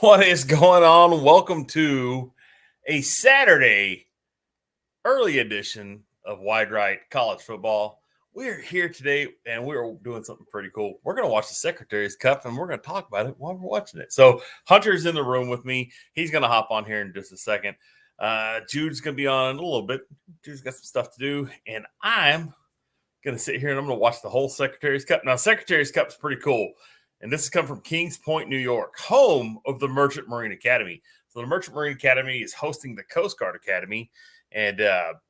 What is going on? Welcome to a Saturday early edition of Wide Right College Football. We're here today and we're doing something pretty cool. We're going to watch the Secretary's Cup and we're going to talk about it while we're watching it. So Hunter's in the room with me. He's going to hop on here in just a second. Jude's going to be on in a little bit. Jude's got some stuff to do. And I'm going to sit here and I'm going to watch the whole Secretary's Cup. Now, Secretary's Cup is pretty cool. And this has come from Kings Point, New York, home of the Merchant Marine Academy. So the Merchant Marine Academy is hosting the Coast Guard Academy. And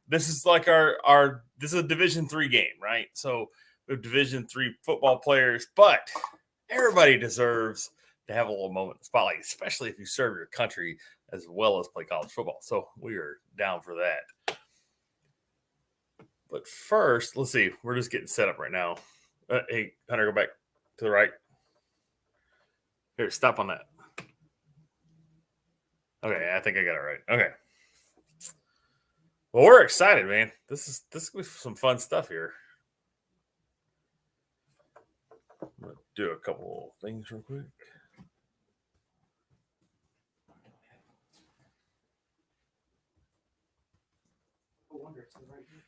this is like this is a Division III game, right? So we have Division III football players, but everybody deserves to have a little moment in the spotlight, especially if you serve your country as well as play college football. So we are down for that. But first, let's see. We're just getting set up right now. Hey, Hunter, go back to the right. Here, stop on that. Okay, I think I got it right. Okay. Well, we're excited, man. This is gonna be some fun stuff here. I'm gonna do a couple of things real quick. I wonder if it's right here.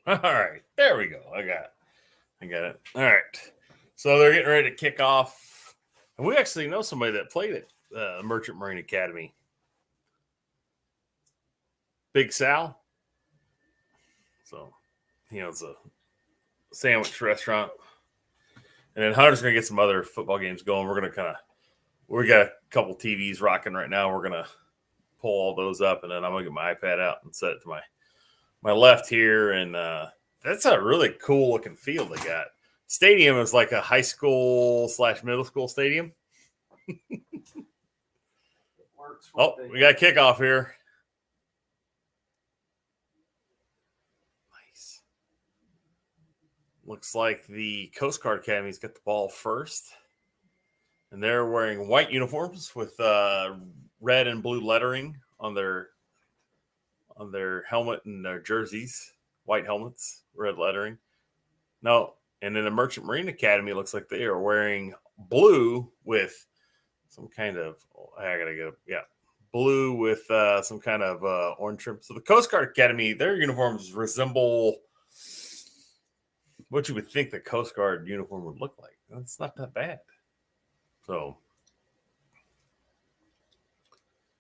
All right, there we go. I got it. All right, so they're getting ready to kick off, and we actually know somebody that played at Merchant Marine Academy. Big Sal. So, it's a sandwich restaurant, and then Hunter's gonna get some other football games going. We're gonna we got a couple TVs rocking right now. We're gonna pull all those up, and then I'm gonna get my iPad out and set it to my left here, and that's a really cool looking field they got. Stadium is like a high school / middle school stadium. Oh, we got kickoff here. Nice. Looks like the Coast Guard Academy's got the ball first, and they're wearing white uniforms with red and blue lettering on their helmet and their jerseys. White helmets, red lettering. No, and then the Merchant Marine Academy looks like they are wearing blue with some kind of blue with some kind of orange trim. So the Coast Guard Academy, their uniforms resemble what you would think the Coast Guard uniform would look like. It's not that bad. So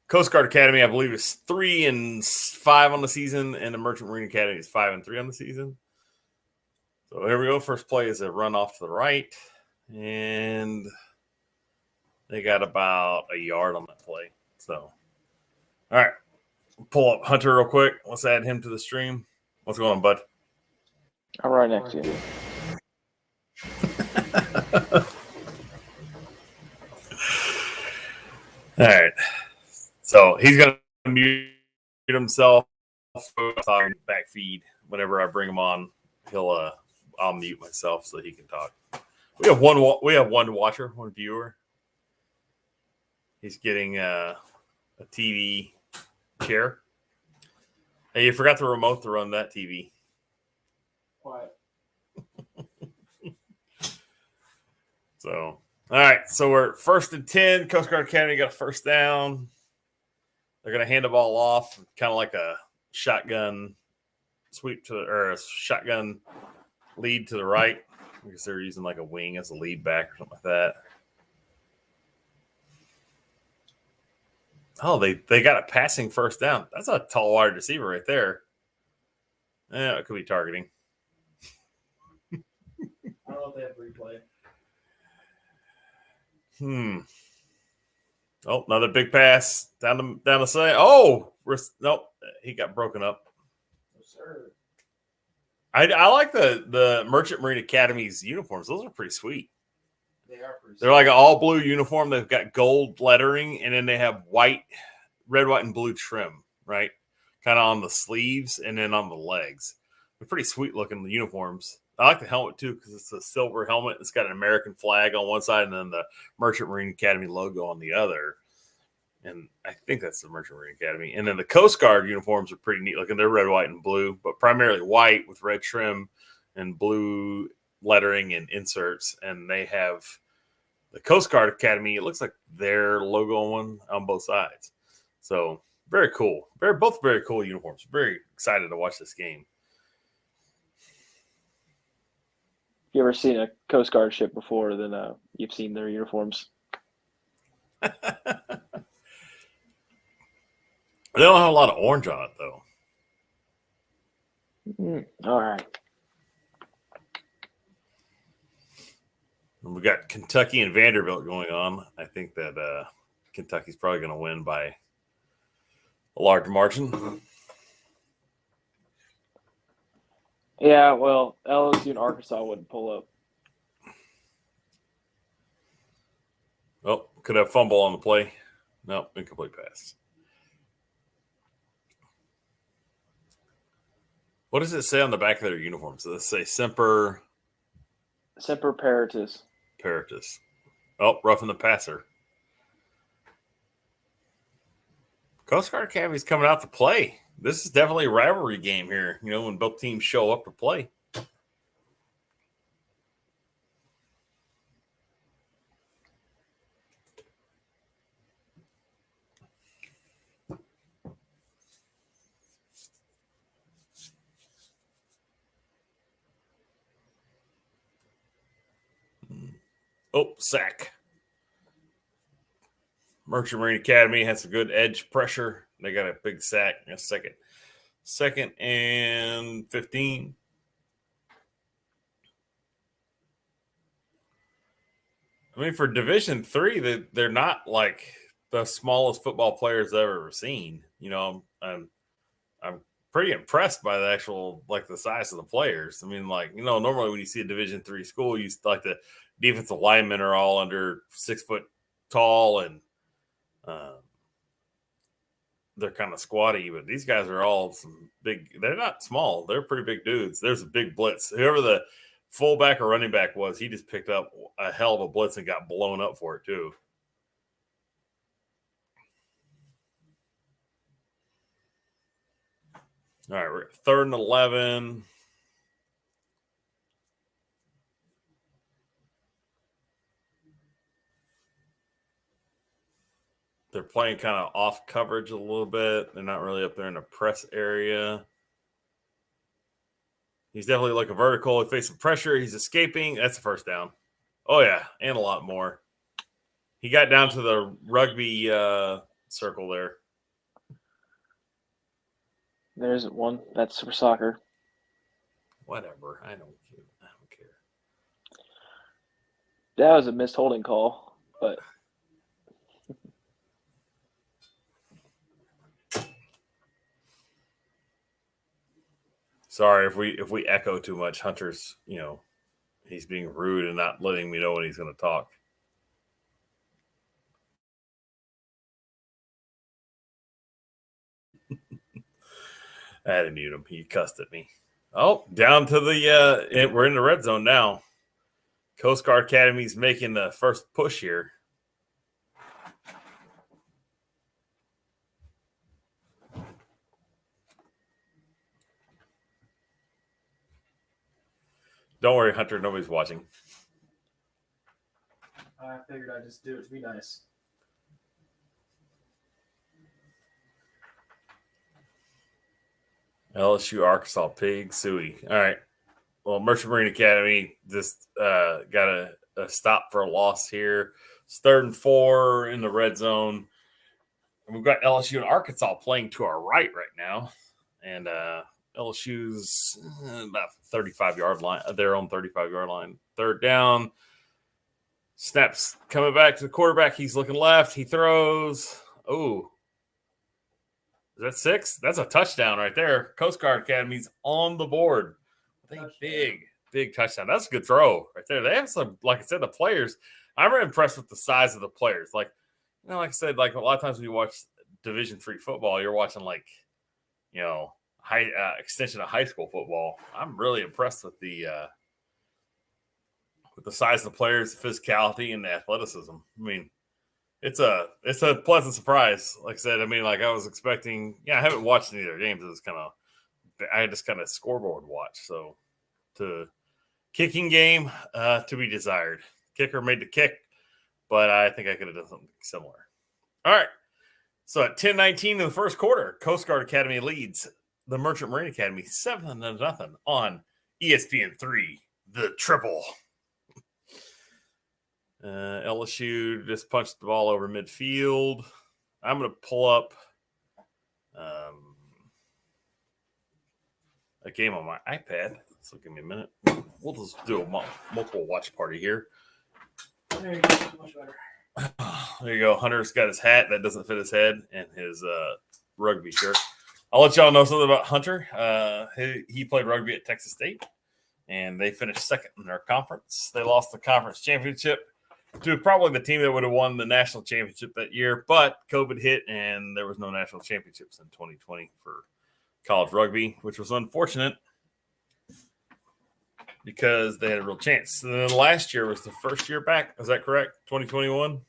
Coast Guard Academy, I believe, is 3-5 on the season, and the Merchant Marine Academy is 5-3 on the season. So here we go. First play is a run off to the right, and they got about a yard on that play. So, all right, pull up Hunter real quick. Let's add him to the stream. What's going on, bud? I'm right next to you. All right. So he's going to mute himself on back feed. Whenever I bring him on, I'll mute myself so he can talk. We have one watcher, one viewer. He's getting a TV chair. Hey, you forgot the remote to run that TV. What? So, all right. So we're 1st and 10. Coast Guard Academy got a first down. They're going to hand the ball off, kind of like a shotgun sweep or a shotgun lead to the right. I guess they're using like a wing as a lead back or something like that. Oh, they got a passing first down. That's a tall wide receiver right there. Yeah, it could be targeting. I don't know if they have replay. Oh, another big pass down the side. Oh, nope, he got broken up. Yes, sir. I like the Merchant Marine Academy's uniforms. Those are pretty sweet. They are pretty. They're like an all blue uniform. They've got gold lettering, and then they have red, white, and blue trim, right? Kind of on the sleeves and then on the legs. They're pretty sweet looking uniforms. I like the helmet too because it's a silver helmet. It's got an American flag on one side and then the Merchant Marine Academy logo on the other. And I think that's the Merchant Marine Academy. And then the Coast Guard uniforms are pretty neat looking. They're red, white, and blue, but primarily white with red trim and blue lettering and inserts. And they have the Coast Guard Academy. It looks like their logo on both sides. So very cool. Both very cool uniforms. Very excited to watch this game. If you ever seen a Coast Guard ship before, then you've seen their uniforms. They don't have a lot of orange on it, though. All right. And we got Kentucky and Vanderbilt going on. I think that Kentucky's probably going to win by a large margin. Yeah, well, LSU and Arkansas wouldn't pull up. Oh, could have fumble on the play. No, incomplete pass. What does it say on the back of their uniforms? Does it say Semper Paratus. Paratus? Oh, roughing the passer. Coast Guard Academy's coming out to play. This is definitely a rivalry game here, when both teams show up to play. Oh, sack. Merchant Marine Academy has a good edge pressure. They got a big sack in a second. 2nd and 15. I mean, for Division III, they're not like the smallest football players I've ever seen. I'm pretty impressed by the actual, the size of the players. I mean, normally when you see a Division III school, you like the defensive linemen are all under 6 foot tall and they're kind of squatty, but these guys are all some big. They're not small. They're pretty big dudes. There's a big blitz. Whoever the fullback or running back was, he just picked up a hell of a blitz and got blown up for it too. All right, we're at 3rd and 11. They're playing kind of off coverage a little bit. They're not really up there in the press area. He's definitely looking vertical. He's facing pressure. He's escaping. That's the first down. Oh, yeah, and a lot more. He got down to the rugby circle there. There's one. That's for soccer. Whatever. I don't care. That was a missed holding call, but sorry if we echo too much. Hunter's, he's being rude and not letting me know when he's going to talk. I had to mute him. He cussed at me. Oh, down to the we're in the red zone now. Coast Guard Academy's making the first push here. Don't worry, Hunter. Nobody's watching. I figured I'd just do it to be nice. LSU, Arkansas, Pig, Suey. All right. Well, Merchant Marine Academy just got a stop for a loss here. It's 3rd and 4 in the red zone. And we've got LSU and Arkansas playing to our right now. And LSU's about 35-yard line, their own 35-yard line. 3rd down. Snaps coming back to the quarterback. He's looking left. He throws. Oh. Is that 6? That's a touchdown right there. Coast Guard Academy's on the board. I think big touchdown. That's a good throw right there. They have some, like I said, the players, I'm impressed with the size of the players. Like, like I said, like a lot of times when you watch Division III football, you're watching like, high extension of high school football. I'm really impressed with the size of the players, the physicality, and the athleticism. I mean, it's a pleasant surprise. Like I said, I mean, like I was expecting. I haven't watched any of their games. I just kind of scoreboard watch. So, to kicking game to be desired. Kicker made the kick, but I think I could have done something similar. All right. So at 10:19 in the first quarter, Coast Guard Academy leads the Merchant Marine Academy 7-0 on ESPN3, the triple. LSU just punched the ball over midfield. I'm going to pull up a game on my iPad. So give me a minute. We'll just do a multiple watch party here. There you go. Much better. There you go. Hunter's got his hat that doesn't fit his head and his rugby shirt. I'll let y'all know something about Hunter. He played rugby at Texas State, and they finished second in their conference. They lost the conference championship to probably the team that would have won the national championship that year, but COVID hit, and there was no national championships in 2020 for college rugby, which was unfortunate because they had a real chance. And then last year was the first year back. Is that correct? 2021?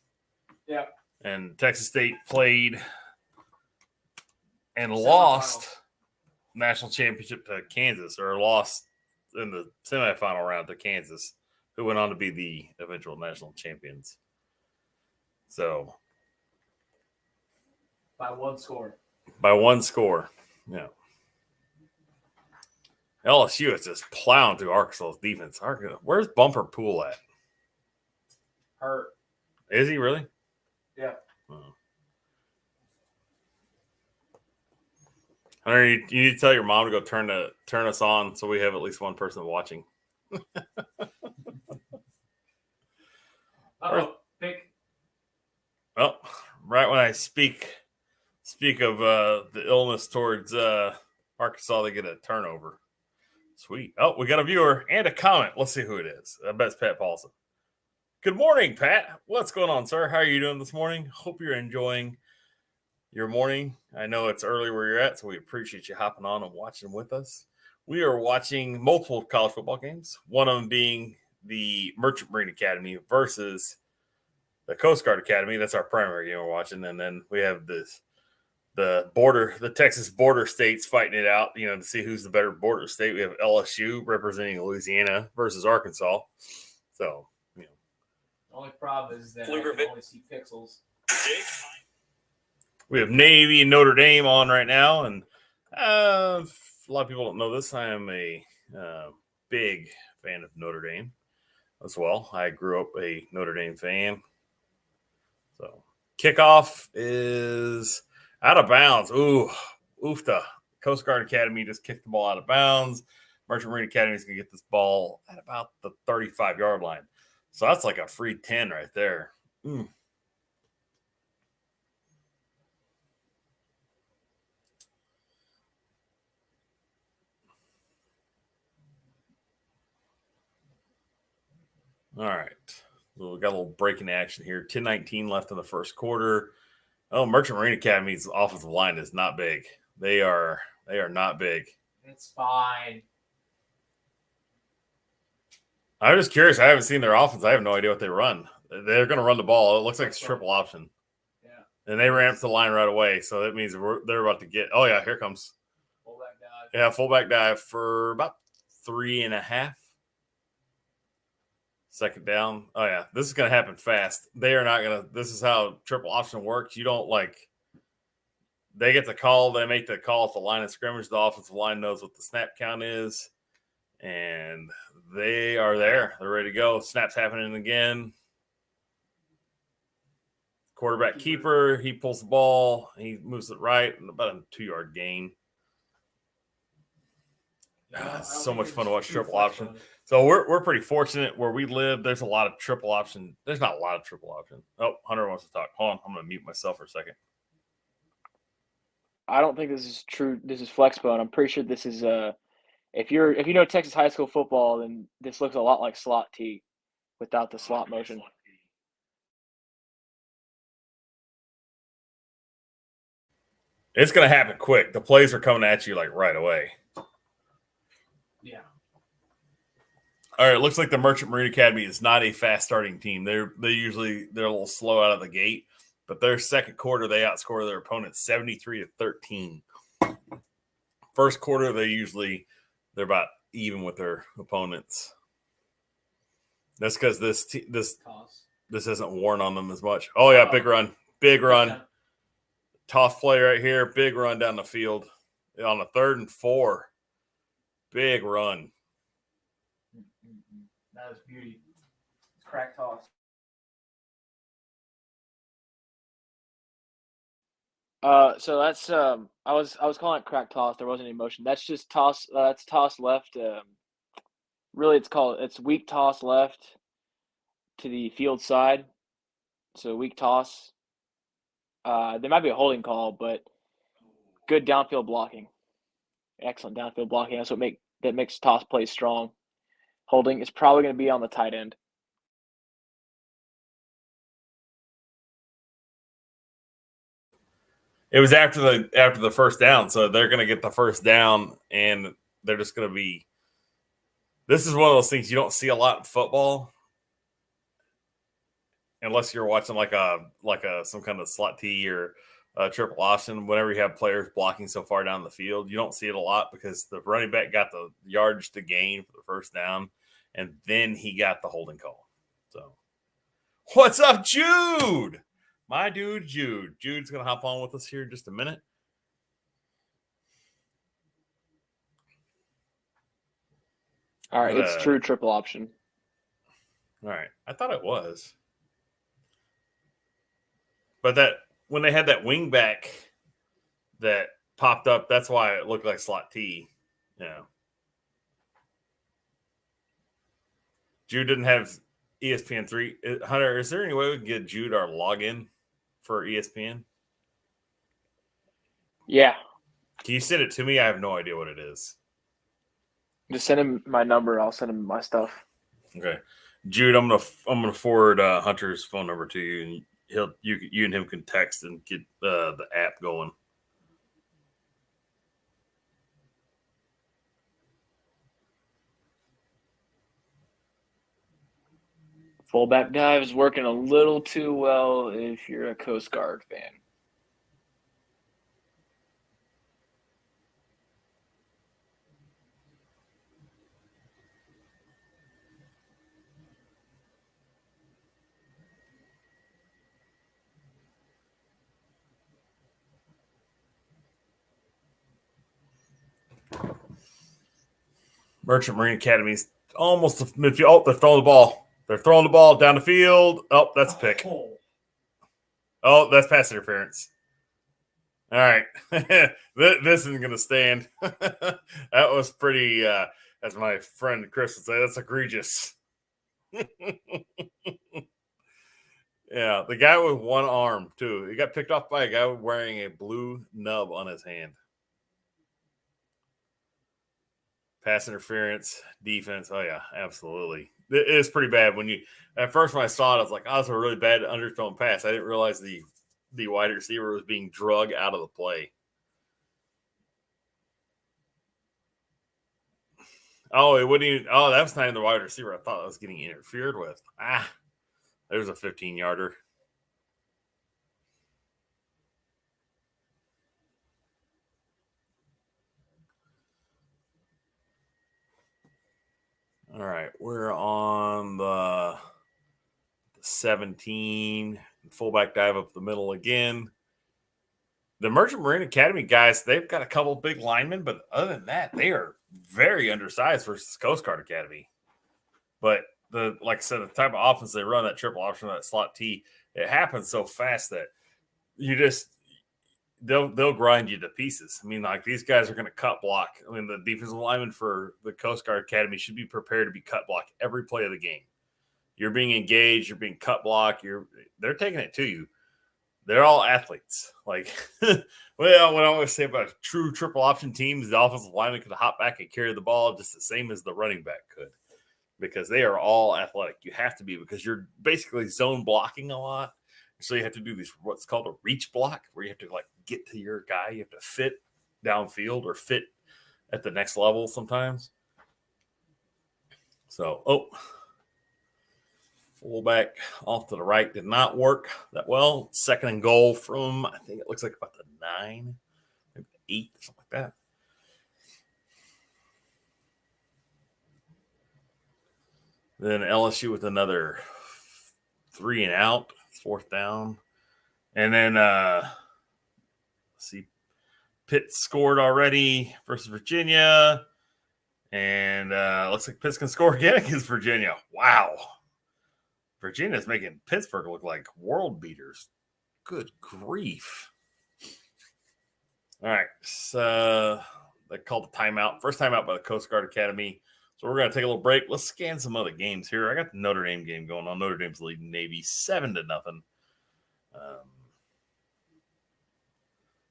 Yeah. And Texas State played and lost national championship to Kansas, or lost in the semifinal round to Kansas, who went on to be the eventual national champions. So. By one score. Yeah. LSU is just plowing through Arkansas's defense. Where's Bumper Pool at? Hurt. Is he really? Yeah. Hunter, you need to tell your mom to go turn us on so we have at least one person watching. Pick. Oh, right when I speak of the illness towards Arkansas, they get a turnover. Sweet. Oh, we got a viewer and a comment. Let's see who it is. I bet it's Pat Paulson. Good morning, Pat. What's going on, sir? How are you doing this morning? Hope you're enjoying your morning. I know it's early where you're at, so we appreciate you hopping on and watching with us. We are watching multiple college football games, one of them being the Merchant Marine Academy versus the Coast Guard Academy. That's our primary game we're watching. And then we have the Texas border states fighting it out, to see who's the better border state. We have LSU representing Louisiana versus Arkansas. So, The only problem is that I can only see pixels. We have Navy and Notre Dame on right now. And a lot of people don't know this. I am a big fan of Notre Dame as well. I grew up a Notre Dame fan. So, kickoff is out of bounds. Ooh, oofta. Coast Guard Academy just kicked the ball out of bounds. Merchant Marine Academy is going to get this ball at about the 35-yard line. So that's like a free 10 right there. All right. So we got a little breaking action here. 10:19 left in the first quarter. Oh, Merchant Marine Academy's offensive line is not big. They are not big. It's fine. I'm just curious. I haven't seen their offense. I have no idea what they run. They're going to run the ball. It looks like it's triple option. Yeah. And they ran up the line right away. So that means they're about to get – oh, yeah, here comes. Fullback dive. Yeah, fullback dive for about 3.5. Second down. Oh, yeah. This is going to happen fast. They are not going to – this is how triple option works. You don't they get the call. They make the call at the line of scrimmage. The offensive line knows what the snap count is. And they are there. They're ready to go. Snap's happening again. Quarterback keeper. He pulls the ball. He moves it right. About a 2-yard gain. So much fun to watch triple option. So we're pretty fortunate where we live. There's a lot of triple option. There's not a lot of triple option. Oh, Hunter wants to talk. Hold on. I'm going to mute myself for a second. I don't think this is true. This is Flexbone. I'm pretty sure this is if you know Texas high school football, then this looks a lot like slot T without the slot motion. It's going to happen quick. The plays are coming at you like right away. Yeah. All right, it looks like the Merchant Marine Academy is not a fast starting team. They're a little slow out of the gate, but their second quarter they outscore their opponent 73-13. First quarter they're about even with their opponents. That's because this isn't worn on them as much. Oh yeah, big run. Toss play right here, big run down the field on a 3rd and 4. Big run. That was beauty. It's crack toss. So that's I was calling it crack toss. There wasn't any motion. That's just toss. That's toss left. Really, it's weak toss left to the field side. So weak toss. There might be a holding call, but good downfield blocking. Excellent downfield blocking. That's what makes toss plays strong. Holding is probably going to be on the tight end. It was after the first down, so they're going to get the first down, and they're just going to be. This is one of those things you don't see a lot in football, unless you're watching like some kind of slot T or triple option. Whenever you have players blocking so far down the field, you don't see it a lot because the running back got the yardage to gain for the first down, and then he got the holding call. So, what's up, Jude? My dude, Jude. Jude's going to hop on with us here in just a minute. All right, it's true triple option. All right. I thought it was. But that when they had that wing back that popped up, that's why it looked like slot T. Yeah. Jude didn't have ESPN 3. Hunter, is there any way we can get Jude our login for ESPN? Yeah. Can you send it to me? I have no idea what it is. Just send him my number. I'll send him my stuff. Okay. Jude, I'm gonna forward Hunter's phone number to you, and you and him can text and get the app going. Fullback dive is working a little too well if you're a Coast Guard fan. Merchant Marine Academy's almost midfield. Oh, they're throwing the ball. They're throwing the ball down the field. Oh, that's a pick. Oh, that's pass interference. All right. This isn't going to stand. That was pretty, as my friend Chris would say, that's egregious. Yeah, the guy with one arm, too. He got picked off by a guy wearing a blue nub on his hand. Pass interference, defense. Oh, yeah, absolutely. It is pretty bad. At first when I saw it, I was like, oh, that's a really bad underthrown pass. I didn't realize the wide receiver was being drug out of the play. Oh, it wouldn't even. Oh, that was not even the wide receiver. I thought I was getting interfered with. There's a 15-yarder. All right, we're on the 17. Fullback dive up the middle again. The Merchant Marine Academy guys, they've got a couple big linemen, but other than that, they are very undersized versus Coast Guard Academy. But like I said, the type of offense they run, that triple option, that slot T, it happens so fast that they'll grind you to pieces. I mean, like these guys are going to cut block. I mean, the defensive lineman for the Coast Guard Academy should be prepared to be cut block every play of the game. You're being engaged, you're being cut block, they're taking it to you. They're all athletes. Like, well, what I always say about true triple option teams, the offensive lineman could hop back and carry the ball just the same as the running back could, because they are all athletic. You have to be, because you're basically zone blocking a lot. So you have to do this what's called a reach block, where you have to like get to your guy. You have to fit downfield or fit at the next level sometimes. So, fullback off to the right did not work that well. Second and goal from, I think it looks like about the 9, maybe 8, something like that. Then LSU with another 3 and out, 4th down. And then, let's see, Pitt scored already versus Virginia. And looks like Pitt's going to score again against Virginia. Wow. Virginia's making Pittsburgh look like world beaters. Good grief. All right. So they called the timeout. First timeout by the Coast Guard Academy. So we're going to take a little break. Let's scan some other games here. I got the Notre Dame game going on. Notre Dame's leading Navy 7-0.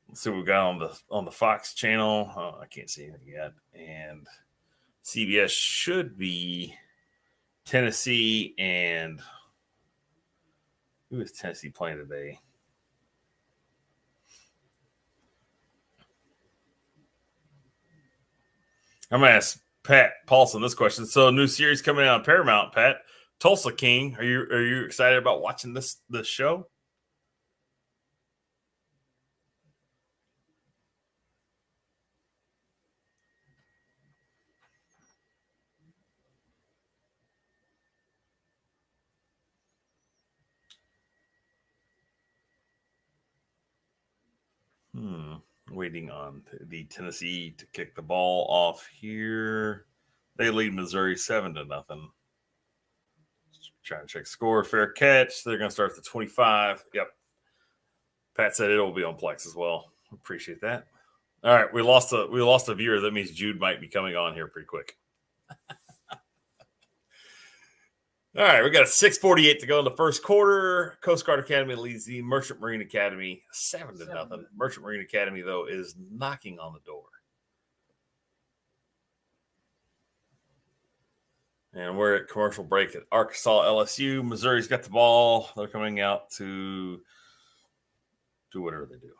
Let's see what we got on the Fox channel. Oh, I can't see anything yet. And CBS should be Tennessee and who is Tennessee playing today? I'm going to ask Pat Paulson this question. So, new series coming out on Paramount, Pat. Tulsa King. Are you excited about watching this show? Waiting on the Tennessee to kick the ball off here. They lead Missouri 7-0. Trying to check score. Fair catch. They're going to start at the 25. Yep. Pat said it'll be on Plex as well. Appreciate that. All right, we lost a viewer. That means Jude might be coming on here pretty quick. All right, we got a 6:48 to go in the first quarter. Coast Guard Academy leads the Merchant Marine Academy 7-0. Merchant Marine Academy, though, is knocking on the door. And we're at commercial break at Arkansas LSU. Missouri's got the ball. They're coming out to do whatever they do.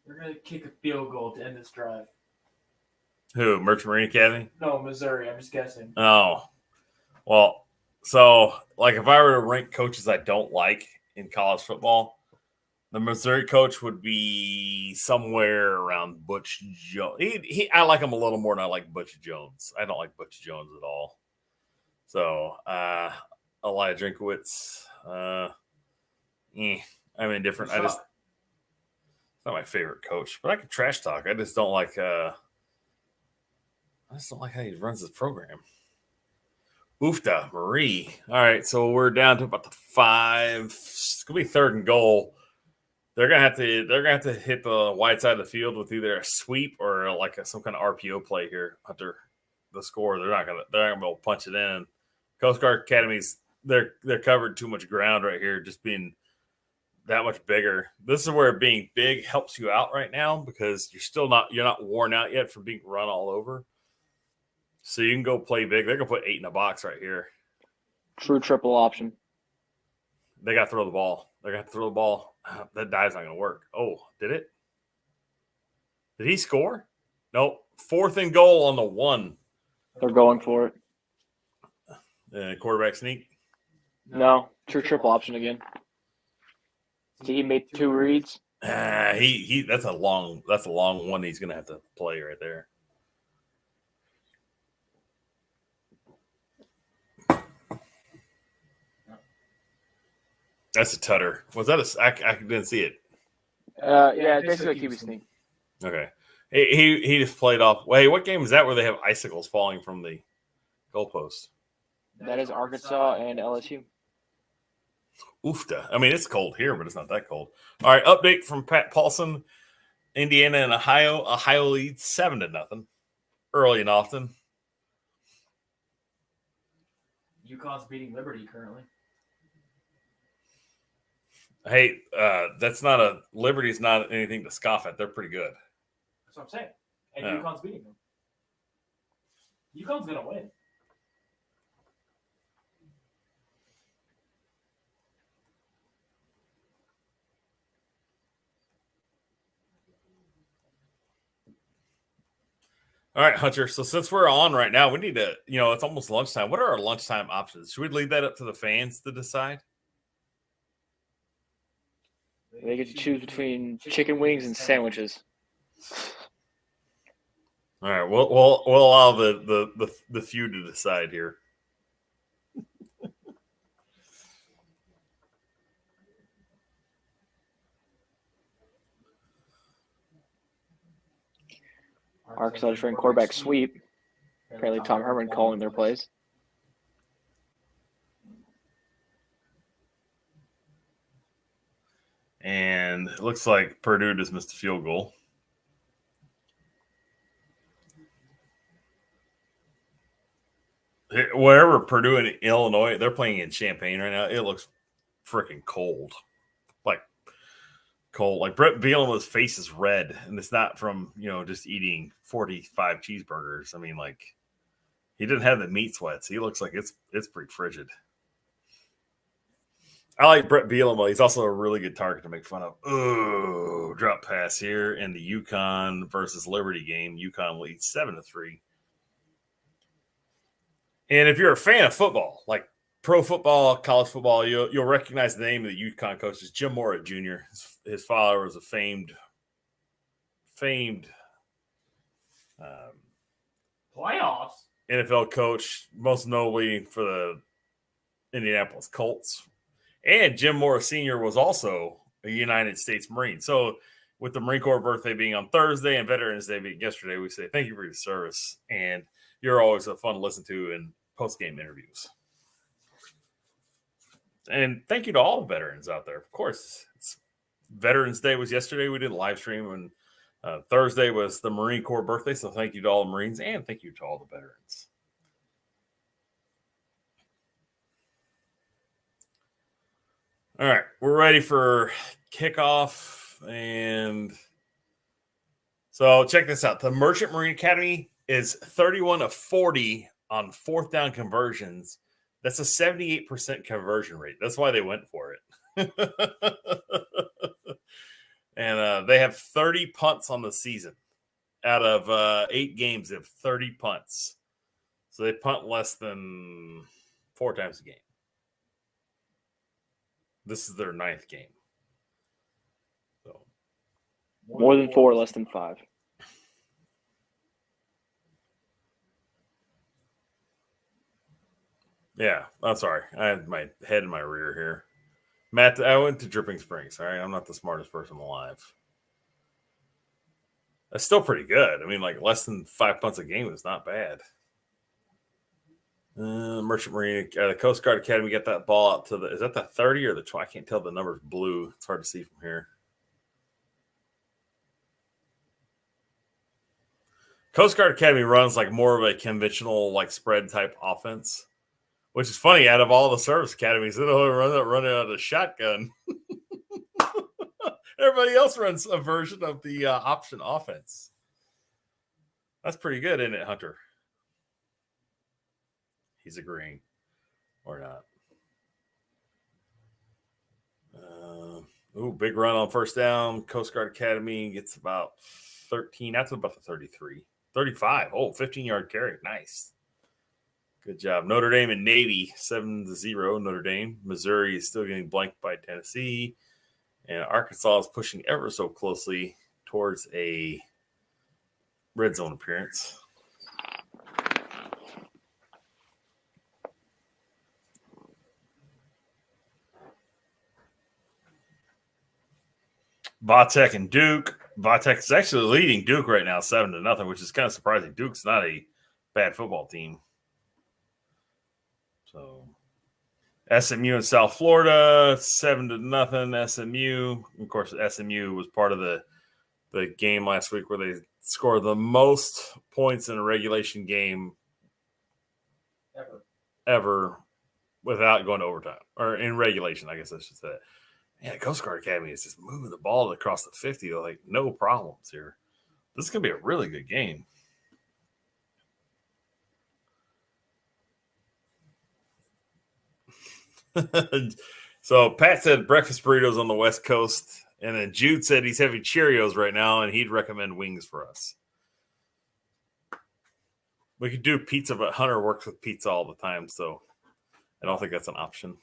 They're going to kick a field goal to end this drive. Who? Merchant Marine Academy? No, Missouri. I'm just guessing. Oh. Well, so, like, if I were to rank coaches I don't like in college football, the Missouri coach would be somewhere around Butch Jones. I like him a little more than I like Butch Jones. I don't like Butch Jones at all. So, Elijah Drinkowitz, I'm indifferent. It's not my favorite coach, but I can trash talk. I just don't like how he runs his program. Oofta, Marie. All right, so we're down to about the 5. It's gonna be 3rd and goal. They're gonna have to hit the wide side of the field with either a sweep or like some kind of RPO play here after the score. They're not gonna be able to punch it in. Coast Guard Academies, they're covered too much ground right here, just being that much bigger. This is where being big helps you out right now because you're not worn out yet from being run all over. So you can go play big. They're gonna put 8 in a box right here. True triple option. They got to throw the ball. They're gonna have to throw the ball. That dive's not gonna work. Oh, did it? Did he score? Nope. 4th and goal on the 1. They're going for it. Quarterback sneak. No, true triple option again. He made 2 reads. That's a long one. He's gonna have to play right there. That's a tutter. Was that I didn't see it. Yeah, basically QB sneak. Okay. He just played off. Wait, what game is that where they have icicles falling from the goalpost? That is Arkansas and LSU. Oofta. I mean, it's cold here, but it's not that cold. All right, update from Pat Paulson. Indiana and Ohio. Ohio leads 7-0. Early and often. UConn's beating Liberty currently. Hey, Liberty's not anything to scoff at. They're pretty good. That's what I'm saying. And Yeah. UConn's beating them. UConn's going to win. All right, Hunter. So since we're on right now, we need to, it's almost lunchtime. What are our lunchtime options? Should we leave that up to the fans to decide? They get to choose between chicken wings and sandwiches. All right, we'll allow the few to decide here. Arkansas just ran quarterback sweep. Apparently, Tom Herman calling their plays. And it looks like Purdue just missed a field goal. Wherever Purdue and Illinois, they're playing in Champaign right now. It looks freaking cold. Like cold. Like Brett Bielema's face is red, and it's not from, just eating 45 cheeseburgers. I mean, like, he didn't have the meat sweats. He looks like it's pretty frigid. I like Brett Bielema. He's also a really good target to make fun of. Oh, drop pass here in the UConn versus Liberty game. UConn leads 7-3. And if you're a fan of football, like pro football, college football, you'll recognize the name of the UConn coach is Jim Mora Jr. His father was a famed Playoffs. NFL coach, most notably for the Indianapolis Colts. And Jim Mora Sr. was also a United States Marine. So with the Marine Corps birthday being on Thursday and Veterans Day being yesterday, we say thank you for your service. And you're always a fun to listen to in post-game interviews. And thank you to all the veterans out there. Of course, Veterans Day was yesterday. We did a live stream, and Thursday was the Marine Corps birthday. So thank you to all the Marines, and thank you to all the veterans. All right, we're ready for kickoff. And so check this out. The Merchant Marine Academy is 31 of 40 on fourth down conversions. That's a 78% conversion rate. That's why they went for it. And they have 30 punts on the season. Out of 8 games, they have 30 punts. So they punt less than 4 times a game. This is their 9th game. So more than 4, less than 5. Yeah, I'm sorry. I had my head in my rear here. Matt, I went to Dripping Springs. All right, I'm not the smartest person alive. That's still pretty good. I mean, like less than 5 punts a game is not bad. Merchant Marine, the Coast Guard Academy got that ball out to is that the 30 or the 20? I can't tell. The number's blue. It's hard to see from here. Coast Guard Academy runs like more of a conventional, like spread type offense, which is funny. Out of all the service academies, they don't run out of the shotgun. Everybody else runs a version of the option offense. That's pretty good, isn't it, Hunter? He's agreeing or not. Big run on first down. Coast Guard Academy gets about 13. That's about the 33. 35. 15-yard carry. Nice. Good job. Notre Dame and Navy, 7-0. Notre Dame. Missouri is still getting blanked by Tennessee. And Arkansas is pushing ever so closely towards a red zone appearance. Vatek and Duke. Vatek is actually leading Duke right now, 7-0, which is kind of surprising. Duke's not a bad football team. So SMU in South Florida, 7-0. SMU. Of course, SMU was part of the game last week where they scored the most points in a regulation game ever without going to overtime, or in regulation, I guess I should say that. Yeah, Coast Guard Academy is just moving the ball across the 50, like no problems here. This is going to be a really good game. So Pat said breakfast burritos on the West Coast, and then Jude said he's having Cheerios right now, and he'd recommend wings for us. We could do pizza, but Hunter works with pizza all the time, so I don't think that's an option.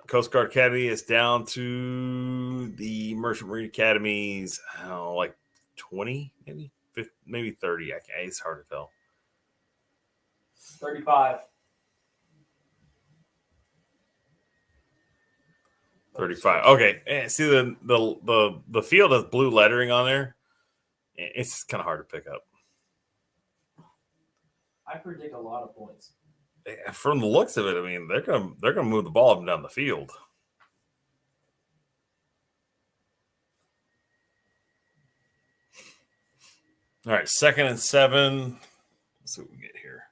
Coast Guard Academy is down to the Merchant Marine Academies, like 20, maybe 50, maybe 30. It's hard to tell. 35. 35. Okay. See the field has blue lettering on there. It's kind of hard to pick up. I predict a lot of points. From the looks of it, I mean, they're gonna move the ball up and down the field. All right, 2nd and 7. Let's see what we get here.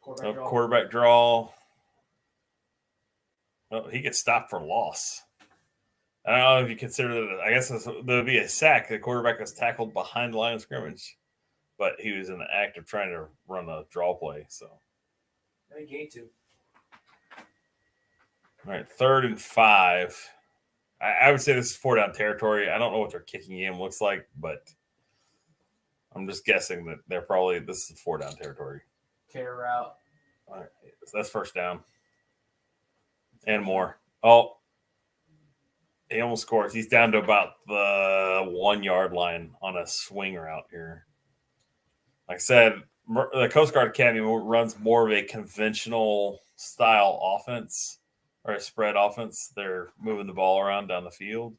Quarterback draw. Well, he gets stopped for loss. I don't know if you consider that. I guess there would be a sack. The quarterback was tackled behind the line of scrimmage, but he was in the act of trying to run a draw play. So, I gained 2. All right, 3rd and 5. I would say this is 4-down territory. I don't know what their kicking game looks like, but I'm just guessing that this is 4-down territory. Care route. All right, so that's 1st down and more. Oh, he almost scores. He's down to about the 1-yard line on a swing route here. Like I said, the Coast Guard Academy runs more of a conventional style offense or a spread offense. They're moving the ball around down the field.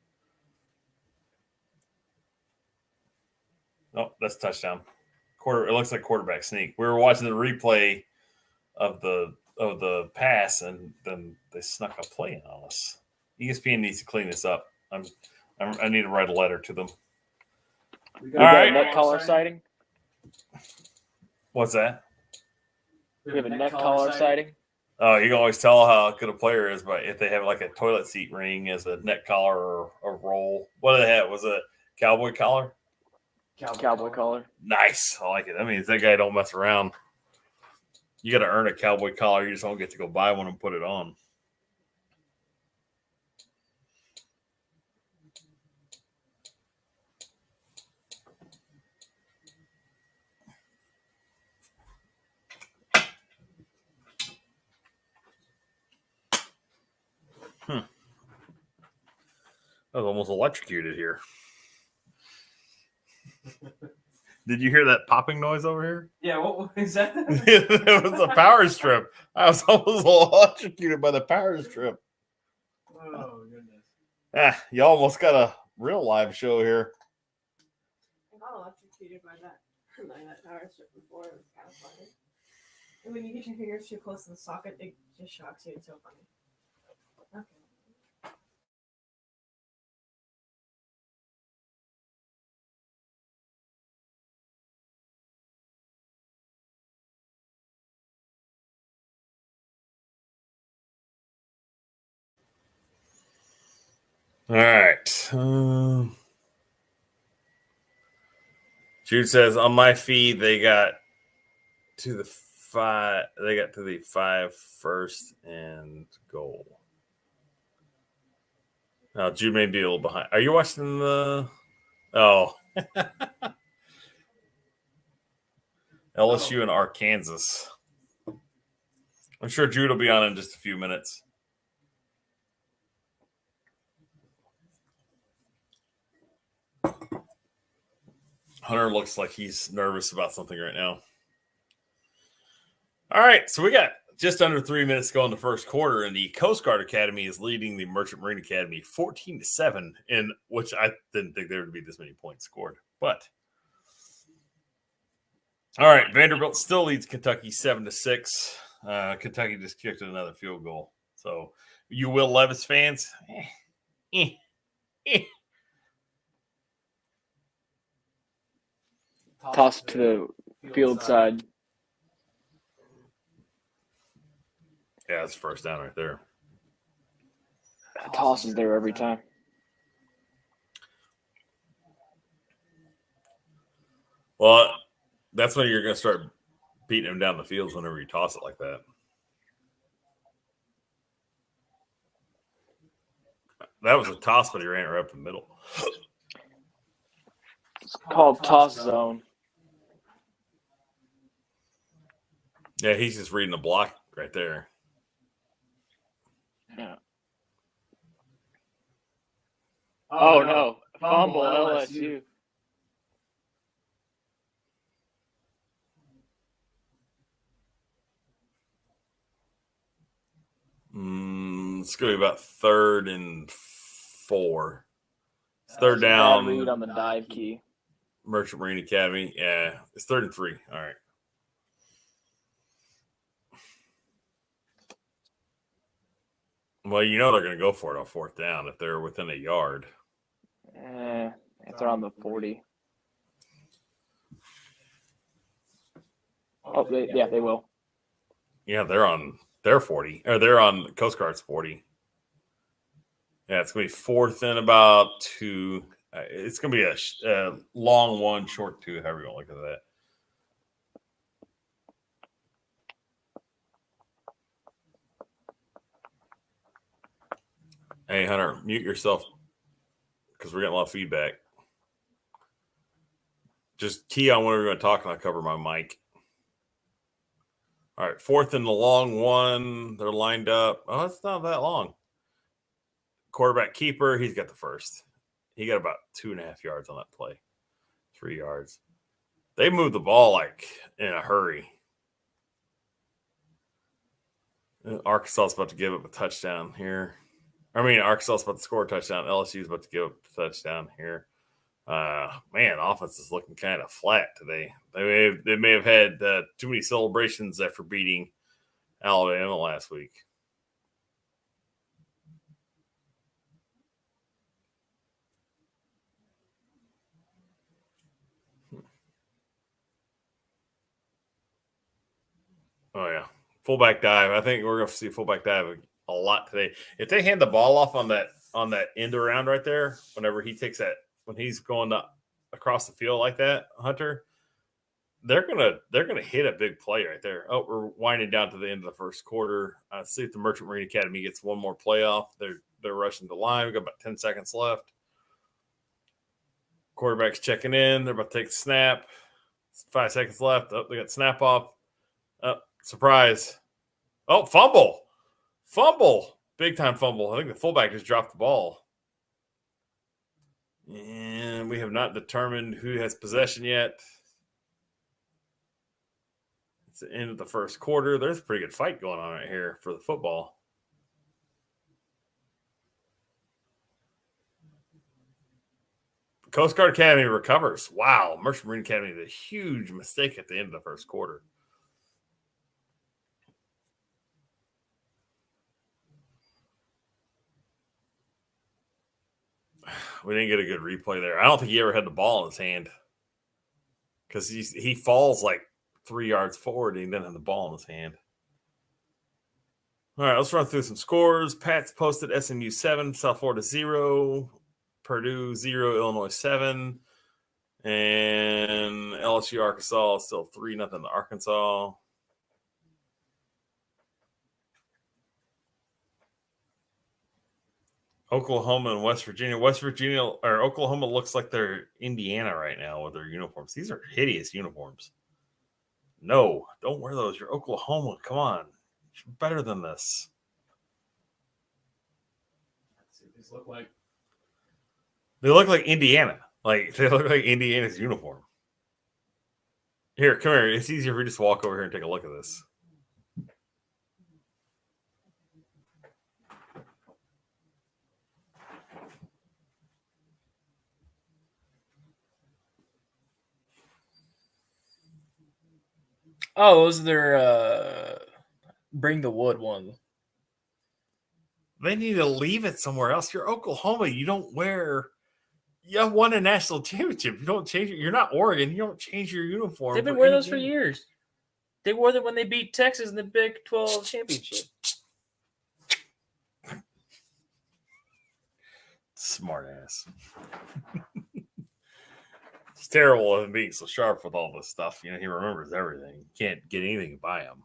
Oh, that's a touchdown. It looks like quarterback sneak. We were watching the replay of the pass, and then they snuck a play in on us. ESPN needs to clean this up. I need to write a letter to them. We got a neck collar sighting. What's that? We have a neck collar sighting. Oh, you can always tell how good a player is by if they have like a toilet seat ring as a neck collar or a roll. What did they have? Was it a cowboy collar? Cowboy collar. Nice. I like it. That means that guy don't mess around. You got to earn a cowboy collar. You just don't get to go buy one and put it on. I was almost electrocuted here. Did you hear that popping noise over here? Yeah, what is that? It was a power strip. I was almost electrocuted by the power strip. Oh, goodness. You almost got a real live show here. I got electrocuted by that power strip before. It was kind of funny. And when you get your fingers too close to the socket, it just shocks you. It's so funny. Okay. All right. Jude says on my feed they got to the 5. They got to the 5 first and goal. Now Jude may be a little behind. Are you watching the? Oh, LSU and Arkansas. I'm sure Jude will be on in just a few minutes. Hunter looks like he's nervous about something right now. All right, so we got just under 3 minutes to go in the first quarter, and the Coast Guard Academy is leading the Merchant Marine Academy 14-7, in which I didn't think there would be this many points scored. But all right, Vanderbilt still leads Kentucky 7-6. Kentucky just kicked another field goal. So you Will Levis fans, Toss it to the field side. Yeah, that's first down right there. Toss is there every time. Well, that's when you're going to start beating him down the field whenever you toss it like that. That was a toss, but he ran right up the middle. called toss zone. Yeah, he's just reading the block right there. Yeah. Oh no! Fumble LSU. It's going to be about 3rd and 4. It's third Bad down. read on the dive key. Merchant Marine Academy. Yeah, it's 3rd and 3. All right. Well, you know they're going to go for it on 4th down if they're within a yard. If they're on the 40. They will. Yeah, they're on their 40. Or they're on Coast Guard's 40. Yeah, it's going to be 4th and about 2. It's going to be a long 1, short 2, however you want to look at that. Hey, Hunter, mute yourself because we're getting a lot of feedback. Just key on when we're going to talk and I'll cover my mic. All right, 4th and the long 1. They're lined up. Oh, it's not that long. Quarterback keeper, he's got the first. He got about 2.5 yards on that play. 3 yards. They moved the ball like in a hurry. Arkansas is about to give up a touchdown here. Arkansas is about to score a touchdown. LSU is about to give up a touchdown here. Man, offense is looking kind of flat today. They may have had too many celebrations after beating Alabama last week. Oh yeah, fullback dive. I think we're going to see fullback dive a lot today. If they hand the ball off on that end around right there, whenever he takes that, when he's going across the field like that, Hunter, they're gonna hit a big play right there. Oh, we're winding down to the end of the first quarter. See if the Merchant Marine Academy gets one more playoff. They're rushing the line. We got about 10 seconds left. Quarterback's checking in. They're about to take the snap. 5 seconds left. Oh, they got snap off. Oh, surprise. Oh, fumble. Big time fumble. I think the fullback just dropped the ball. And we have not determined who has possession yet. It's the end of the first quarter. There's a pretty good fight going on right here for the football. Coast Guard Academy recovers. Wow. Merchant Marine Academy did a huge mistake at the end of the first quarter. We didn't get a good replay there. I don't think he ever had the ball in his hand because he falls like 3 yards forward and he didn't have the ball in his hand. All right, let's run through some scores. Pats posted SMU 7, South Florida 0, Purdue 0, Illinois 7, and LSU Arkansas still 3-0 to Arkansas. Oklahoma and West Virginia. Oklahoma looks like they're Indiana right now with their uniforms. These are hideous uniforms. No, don't wear those. You're Oklahoma. Come on. You're better than this. Let's see what these look like. They look like Indiana. They look like Indiana's uniform. Here, come here. It's easier if we just walk over here and take a look at this. Oh, those are their Bring the Wood one. They need to leave it somewhere else. You're Oklahoma. You have won a national championship. You don't change it. You're not Oregon. You don't change your uniform. They've been wearing those for years. They wore them when they beat Texas in the Big 12 championship. Smart ass. It's terrible of him being so sharp with all this stuff. He remembers everything. You can't get anything by him.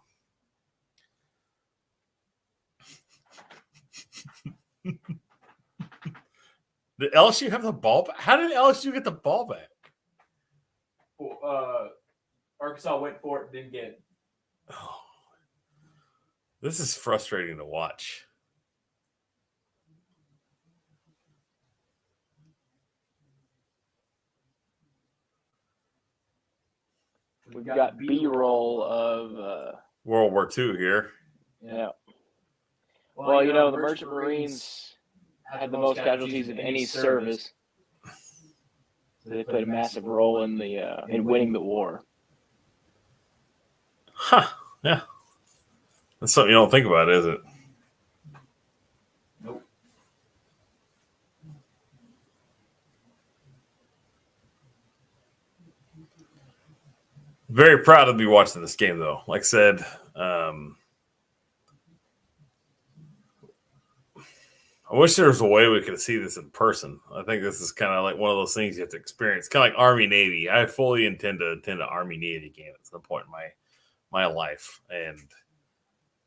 Did LSU have the ball back? How did LSU get the ball back? Arkansas went for it and didn't get it. Oh, this is frustrating to watch. We've got B-roll of World War II here. yeah. Well, you know, the Merchant Marines had the most casualties of any service. So they played a massive role in the in winning the war. Huh. Yeah. That's something you don't think about, is it? Nope. Very proud to be watching this game, though. Like I said, I wish there was a way we could see this in person. I think this is kind of like one of those things you have to experience. Kind of like Army Navy. I fully intend to attend an Army Navy game at some point in my life, and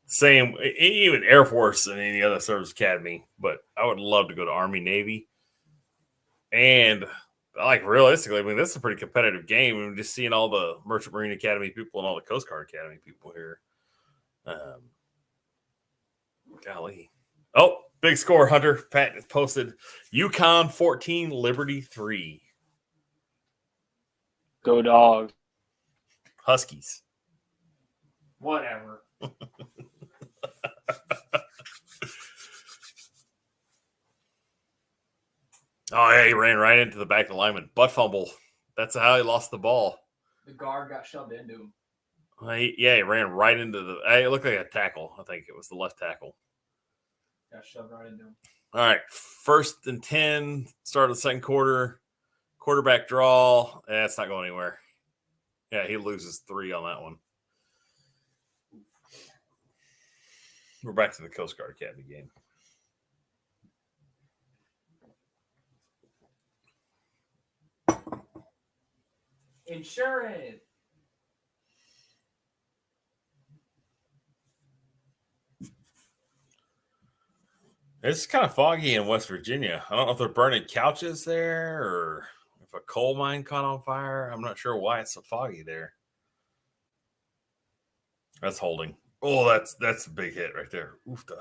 same even Air Force and any other service academy. But I would love to go to Army Navy, and like realistically, I mean this is a pretty competitive game. I'm just seeing all the Merchant Marine Academy people and all the Coast Guard Academy people here. Golly. Oh, big score, Hunter. Pat posted UConn 14, Liberty 3. Go Dogs. Huskies. Whatever. Oh, yeah, he ran right into the back of the lineman. Butt fumble. That's how he lost the ball. The guard got shoved into him. He ran right into it looked like a tackle. I think it was the left tackle. Got shoved right into him. All right, 1st and 10, start of the second quarter. Quarterback draw. It's not going anywhere. Yeah, he loses 3 on that one. We're back to the Coast Guard Academy game. Insurance. It's kind of foggy in West Virginia. I don't know if they're burning couches there or if a coal mine caught on fire. I'm not sure why it's so foggy there. That's holding. Oh, that's a big hit right there. Oofta.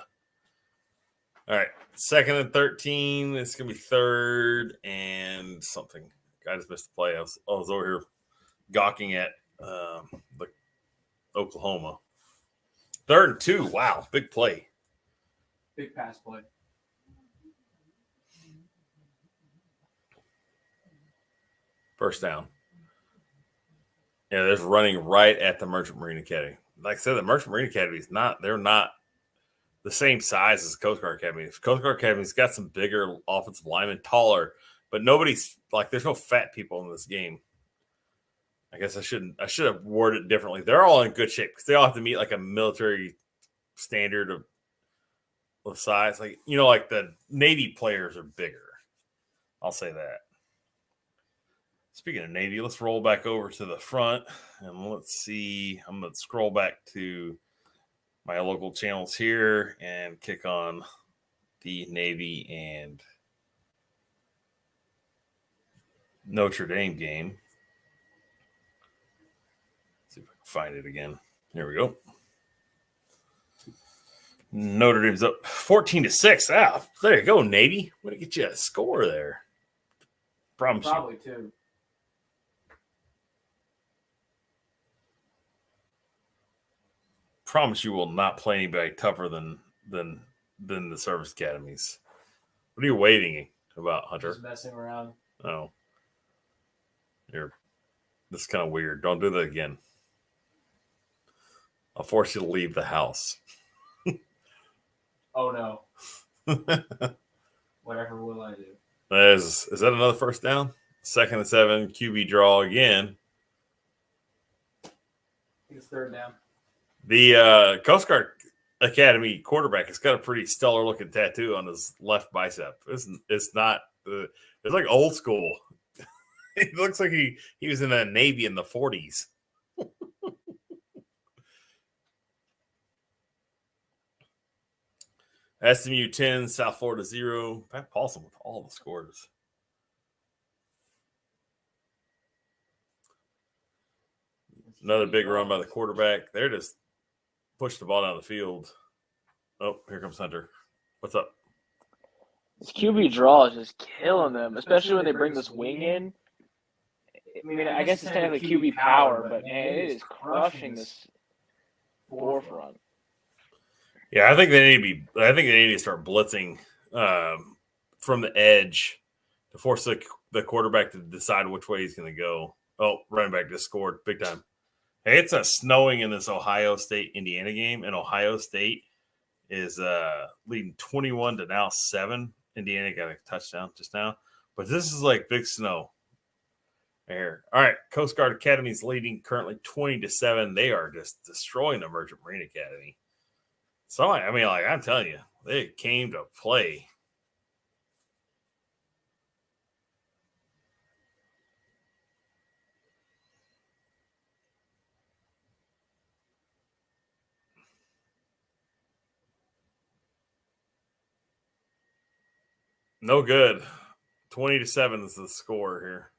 All right. 2nd and 13. It's going to be 3rd and something. I just missed the play. I was over here gawking at the Oklahoma. 3rd and 2. Wow. Big play. Big pass play. First down. Yeah, there's running right at the Merchant Marine Academy. Like I said, the Merchant Marine Academy is they're not the same size as the Coast Guard Academy. The Coast Guard Academy's got some bigger offensive linemen, taller, but nobody's like there's no fat people in this game. I guess I should have worded it differently. They're all in good shape because they all have to meet like a military standard of size. Like, you know, like the Navy players are bigger. I'll say that. Speaking of Navy, let's roll back over to the front and let's see. I'm going to scroll back to my local channels here and kick on the Navy and Notre Dame game. See if I can find it again. Here we go. Notre Dame's up 14-6. Ah, there you go, Navy. Way to get you a score there. Probably too. Promise you will not play anybody tougher than the service academies. What are you waiting about, Hunter? Just messing around. Oh, this is kind of weird. Don't do that again. I'll force you to leave the house. Oh no. Whatever will I do? Is that another first down? 2nd and 7, QB draw again. I think it's 3rd down. The Coast Guard Academy quarterback has got a pretty stellar looking tattoo on his left bicep. It's not. It's like old school. It looks like he was in the Navy in the 40s. SMU 10, South Florida 0. Pat Paulson with all the scores. Another big run by the quarterback. They're just pushing the ball down the field. Oh, here comes Hunter. What's up? This QB draw is just killing them, especially when they bring this wing in. I mean, I guess it's technically QB power, but man, it is crushing this forefront. Yeah, I think they need to start blitzing from the edge to force the quarterback to decide which way he's going to go. Oh, running back just scored big time. Hey, it's snowing in this Ohio State-Indiana game, and Ohio State is leading 21 to now 7. Indiana got a touchdown just now. But this is like big snow here. All right, Coast Guard Academy is leading currently 20 to 7. They are just destroying the Merchant Marine Academy. So, I mean, like I'm telling you, they came to play. No good. 20 to 7 is the score here.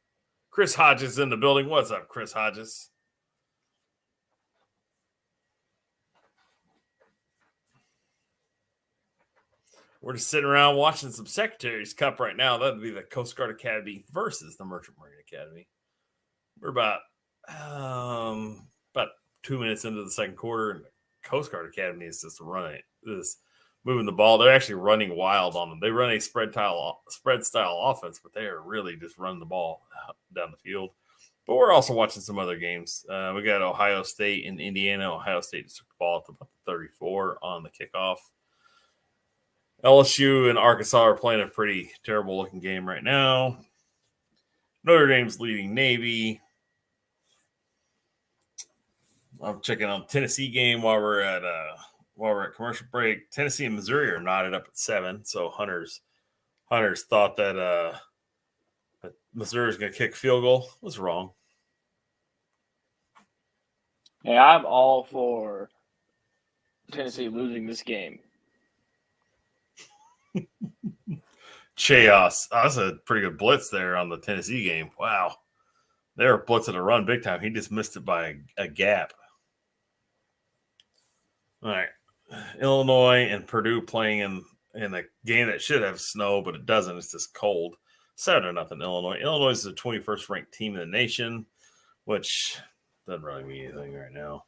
Chris Hodges in the building. What's up, Chris Hodges? We're just sitting around watching some Secretary's Cup right now. That would be the Coast Guard Academy versus the Merchant Marine Academy. We're about 2 minutes into the second quarter, and the Coast Guard Academy is just moving the ball. They're actually running wild on them. They run a spread style offense, but they are really just running the ball down the field. But we're also watching some other games. We got Ohio State and Indiana. Ohio State just took the ball at about 34 on the kickoff. LSU and Arkansas are playing a pretty terrible looking game right now. Notre Dame's leading Navy. I'm checking on the Tennessee game while we're at commercial break. Tennessee and Missouri are knotted up at 7. So Hunter's thought that Missouri's going to kick a field goal. Was wrong. Hey, I'm all for Tennessee losing this game. Chaos. Oh, that's a pretty good blitz there on the Tennessee game. Wow. They were blitzing a run big time. He just missed it by a gap. All right. Illinois and Purdue playing in a game that should have snow, but it doesn't. It's just cold. 7-0 Illinois. Illinois is the 21st ranked team in the nation, which doesn't really mean anything right now.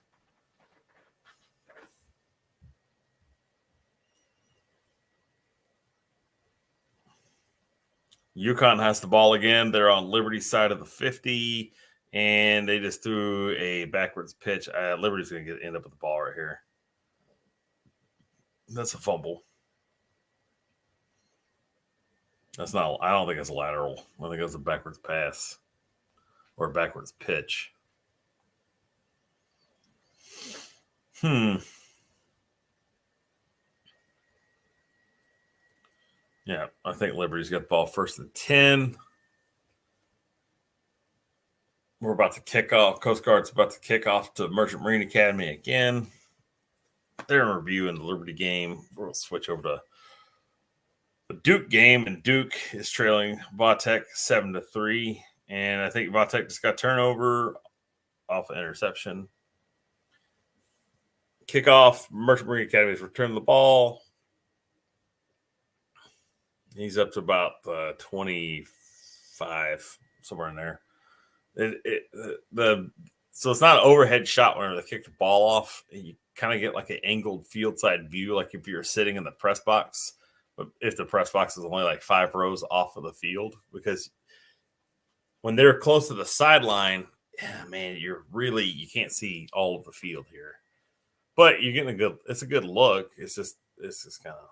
UConn has the ball again. They're on Liberty's side of the 50, and they just threw a backwards pitch. Liberty's going to end up with the ball right here. That's a fumble. That's not. I don't think it's a lateral. I think it's a backwards pass or a backwards pitch. Yeah, I think Liberty's got the ball first and 10. We're about to kick off. Coast Guard's about to kick off to Merchant Marine Academy again. They're in review in the Liberty game. We'll switch over to the Duke game, and Duke is trailing Vautech 7-3. And I think Vautech just got turnover off an interception. Kickoff. Merchant Marine Academy is returning the ball. He's up to about 25, somewhere in there. So it's not an overhead shot whenever they kick the ball off. You kind of get like an angled field side view, like if you're sitting in the press box. But if the press box is only like 5 rows off of the field, because when they're close to the sideline, man, you can't see all of the field here. But you're getting it's a good look. It's just kind of.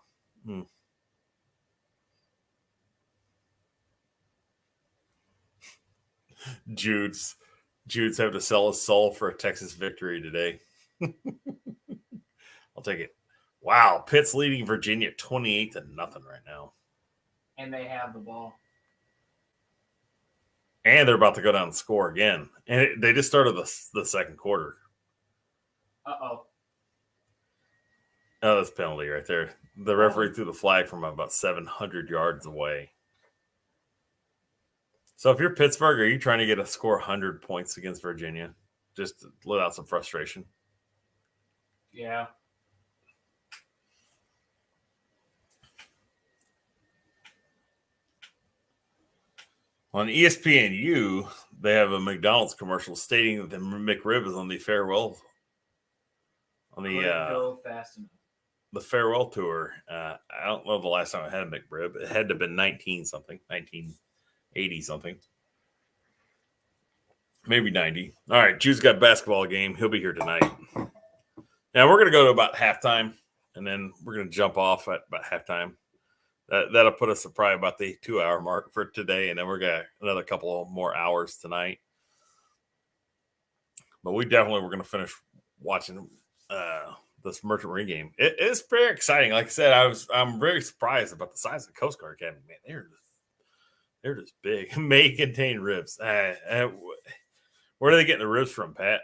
Jude's having to sell his soul for a Texas victory today. I'll take it. Wow, Pitt's leading Virginia 28-0 right now. And they have the ball. And they're about to go down and score again. And they just started the second quarter. Uh-oh. Oh, that's a penalty right there. The referee threw the flag from about 700 yards away. So if you're Pittsburgh, are you trying to get a score 100 points against Virginia? just to let out some frustration. Yeah. On ESPNU, they have a McDonald's commercial stating that the McRib is on the farewell Couldn't go fast enough. the farewell tour. I don't know the last time I had a McRib. It had to have been 1980 something. Maybe 90. All right, Jude's got a basketball game. He'll be here tonight. Now we're going to go to about halftime, and then we're going to jump off at about halftime. That'll put us probably about the 2-hour mark for today, and then we're going to another couple more hours tonight. But we're going to finish watching this Merchant Marine game. It's pretty exciting. Like I said, I'm very surprised about the size of the Coast Guard Academy. Man, they're just big. May contain ribs. Where are they getting the ribs from, Pat?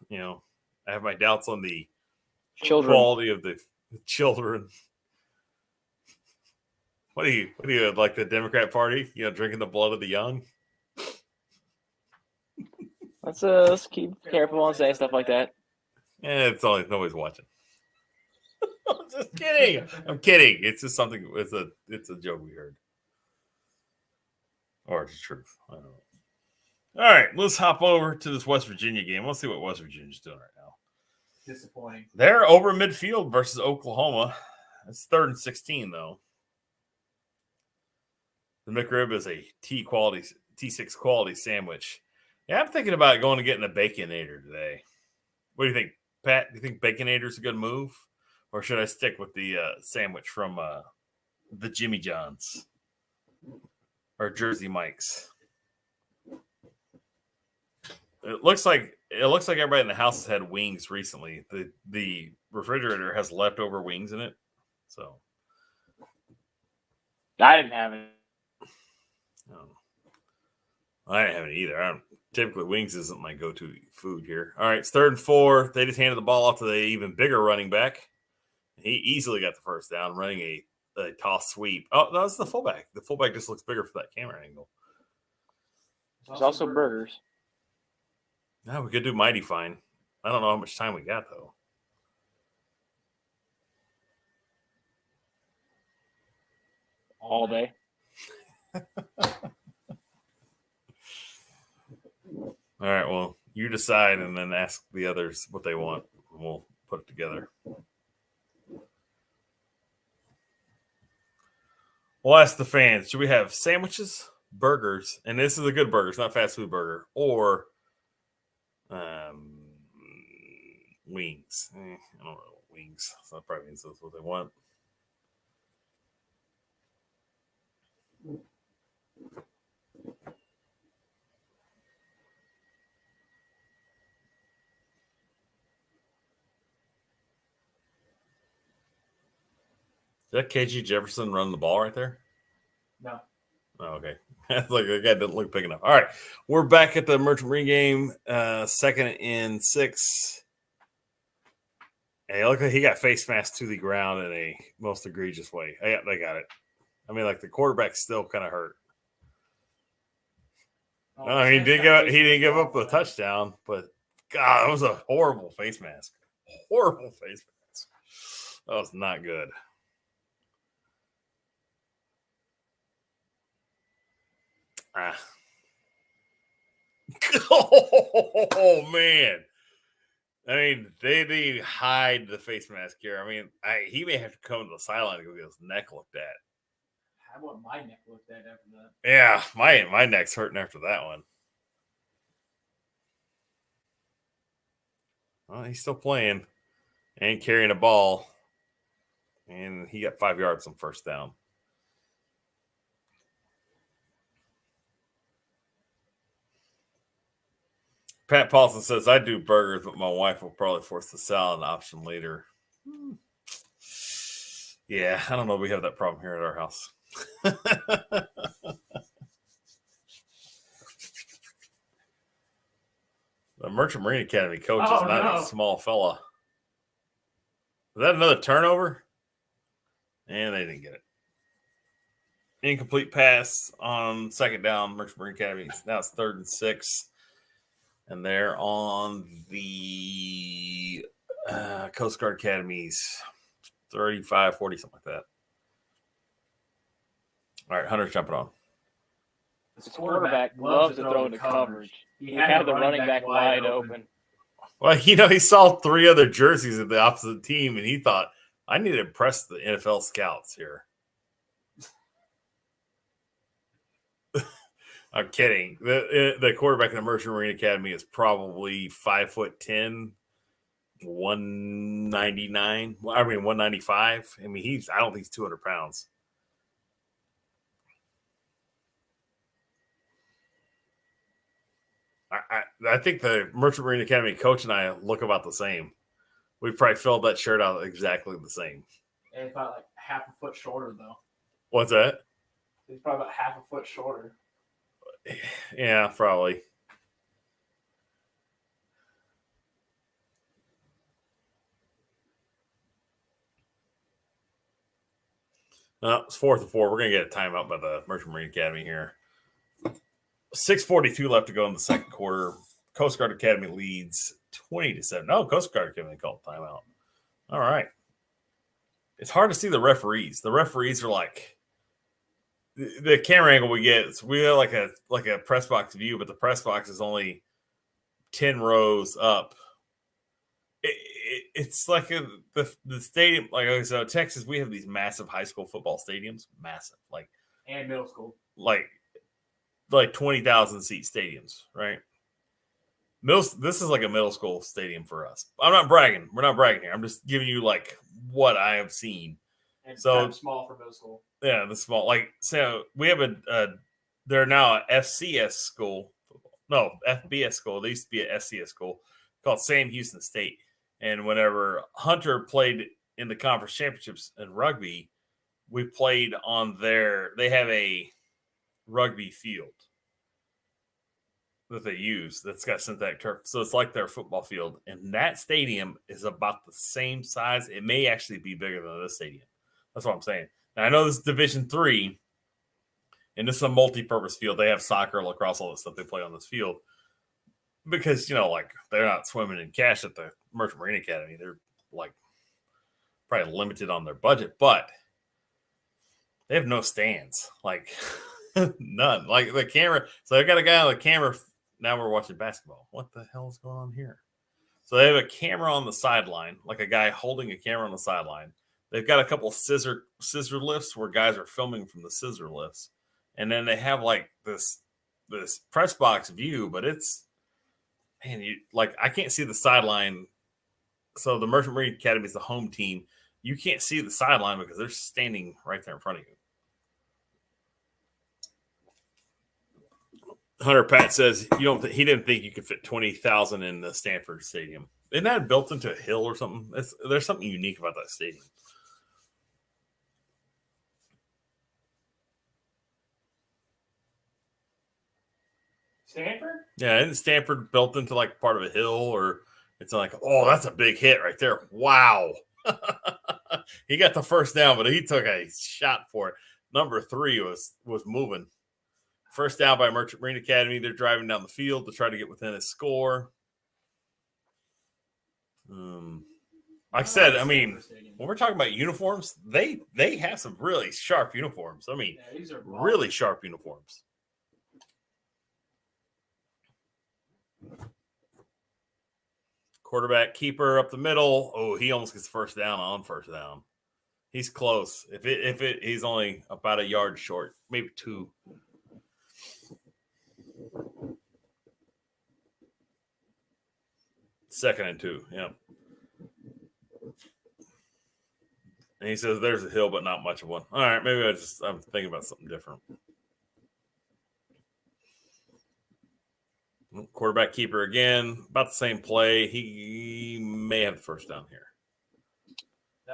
You know, I have my doubts on the Children. quality of the children. What do you like the Democrat Party? You know, drinking the blood of the young. Let's keep careful on saying stuff like that. It's always nobody's watching. I'm just kidding. I'm kidding. It's just something. It's a joke we heard, or it's the truth. I don't know. All right, let's hop over to this West Virginia game. Let's see what West Virginia's doing right now. Disappointing. They're over midfield versus Oklahoma. It's 3rd and 16 though. The McRib is a T6 quality sandwich. Yeah, I'm thinking about going and getting a Baconator today. What do you think, Pat? Do you think Baconator's a good move? Or should I stick with the sandwich from the Jimmy John's or Jersey Mike's? It looks like everybody in the house has had wings recently. The refrigerator has leftover wings in it. So I didn't have it. I didn't have it either. Typically, wings isn't my go-to food here. All right, it's 3rd and 4. They just handed the ball off to the even bigger running back. He easily got the first down, running a toss sweep. Oh, no, that's the fullback. The fullback just looks bigger for that camera angle. There's also burgers. No, we could do mighty fine. I don't know how much time we got, though. All day. All right, well, you decide and then ask the others what they want. And we'll put it together. We'll ask the fans, should we have sandwiches, burgers, and this is a good burger, it's not fast food burger, or wings? I don't know, wings. So that probably means that's what they want. Is that KG Jefferson running the ball right there? No. Oh, okay. Like the guy didn't look big enough. All right. We're back at the Merchant Marine game. 2nd and 6. Hey, look like he got face masked to the ground in a most egregious way. Yeah, they got it. I mean, like the quarterback's still kind of hurt. No, I mean, he didn't give up the touchdown, but God, that was a horrible face mask. Horrible face mask. That was not good. Oh man. I mean, they hide the face mask here. I mean, he may have to come to the sideline to go get his neck looked at. I want my neck looked at after that. Yeah, my neck's hurting after that one. Well, he's still playing and carrying a ball. And he got 5 yards on first down. Pat Paulson says, I do burgers, but my wife will probably force the salad option later. Yeah, I don't know if we have that problem here at our house. The Merchant Marine Academy coach is not a small fella. Was that another turnover? And they didn't get it. Incomplete pass on 2nd down, Merchant Marine Academy. Now it's 3rd and 6. And they're on the Coast Guard Academies, 35, 40, something like that. All right, Hunter's jumping on. This quarterback loves to throw into coverage. He had the running back wide open. Well, he saw 3 other jerseys of the opposite team, and he thought, I need to impress the NFL scouts here. I'm kidding. The quarterback in the Merchant Marine Academy is probably 5'10", 199. I mean 195. I mean I don't think he's 200 pounds. I think the Merchant Marine Academy coach and I look about the same. We probably filled that shirt out exactly the same. And he's about like half a foot shorter, though. What's that? He's probably about half a foot shorter. Yeah, probably. It's 4th and 4. We're going to get a timeout by the Merchant Marine Academy here. 6:42 left to go in the second quarter. Coast Guard Academy leads 20-7. No, Coast Guard Academy called timeout. All right. It's hard to see the referees. The referees are like the camera angle we get. We have like a press box view, but the press box is only 10 rows up. It's like the stadium. Like so, Texas, we have these massive high school football stadiums, massive, And middle school. like 20,000 seat stadiums, right? This is like a middle school stadium for us. I'm not bragging. We're not bragging here. I'm just giving you like what I have seen. And So- kind of small for middle school. Yeah, the small so we have they're now a FCS school. No, FBS school. They used to be a SCS school called Sam Houston State. And whenever Hunter played in the conference championships in rugby, we played on they have a rugby field that they use that's got synthetic turf. So it's like their football field. And that stadium is about the same size. It may actually be bigger than this stadium. That's what I'm saying. Now, I know this is Division III, and this is a multi-purpose field. They have soccer, lacrosse, all that stuff they play on this field. Because, they're not swimming in cash at the Merchant Marine Academy. They're, probably limited on their budget. But they have no stands. None. Like, the camera. So I got a guy on the camera. Now we're watching basketball. What the hell is going on here? So they have a camera on the sideline, like a guy holding a camera on the sideline. They've got a couple scissor lifts where guys are filming from the scissor lifts. And then they have this press box view, but it's, man, I can't see the sideline. So the Merchant Marine Academy is the home team. You can't see the sideline because they're standing right there in front of you. Hunter Pat says he didn't think you could fit 20,000 in the Stanford Stadium. Isn't that built into a hill or something? There's something unique about that stadium. Stanford? Yeah, isn't Stanford built into part of a hill, or it's oh, that's a big hit right there. Wow. He got the first down, but he took a shot for it. Number 3 was moving. First down by Merchant Marine Academy. They're driving down the field to try to get within a score. Like I said, I mean, when we're talking about uniforms, they have some really sharp uniforms. I mean, Yeah, these are really sharp uniforms. Quarterback keeper up the middle. Oh, he almost gets first down on first down. He's close. He's only about a yard short, maybe 2. Second and 2, yeah. And he says there's a hill, but not much of one. All right, maybe I'm thinking about something different. Quarterback keeper again, about the same play. He may have the first down here.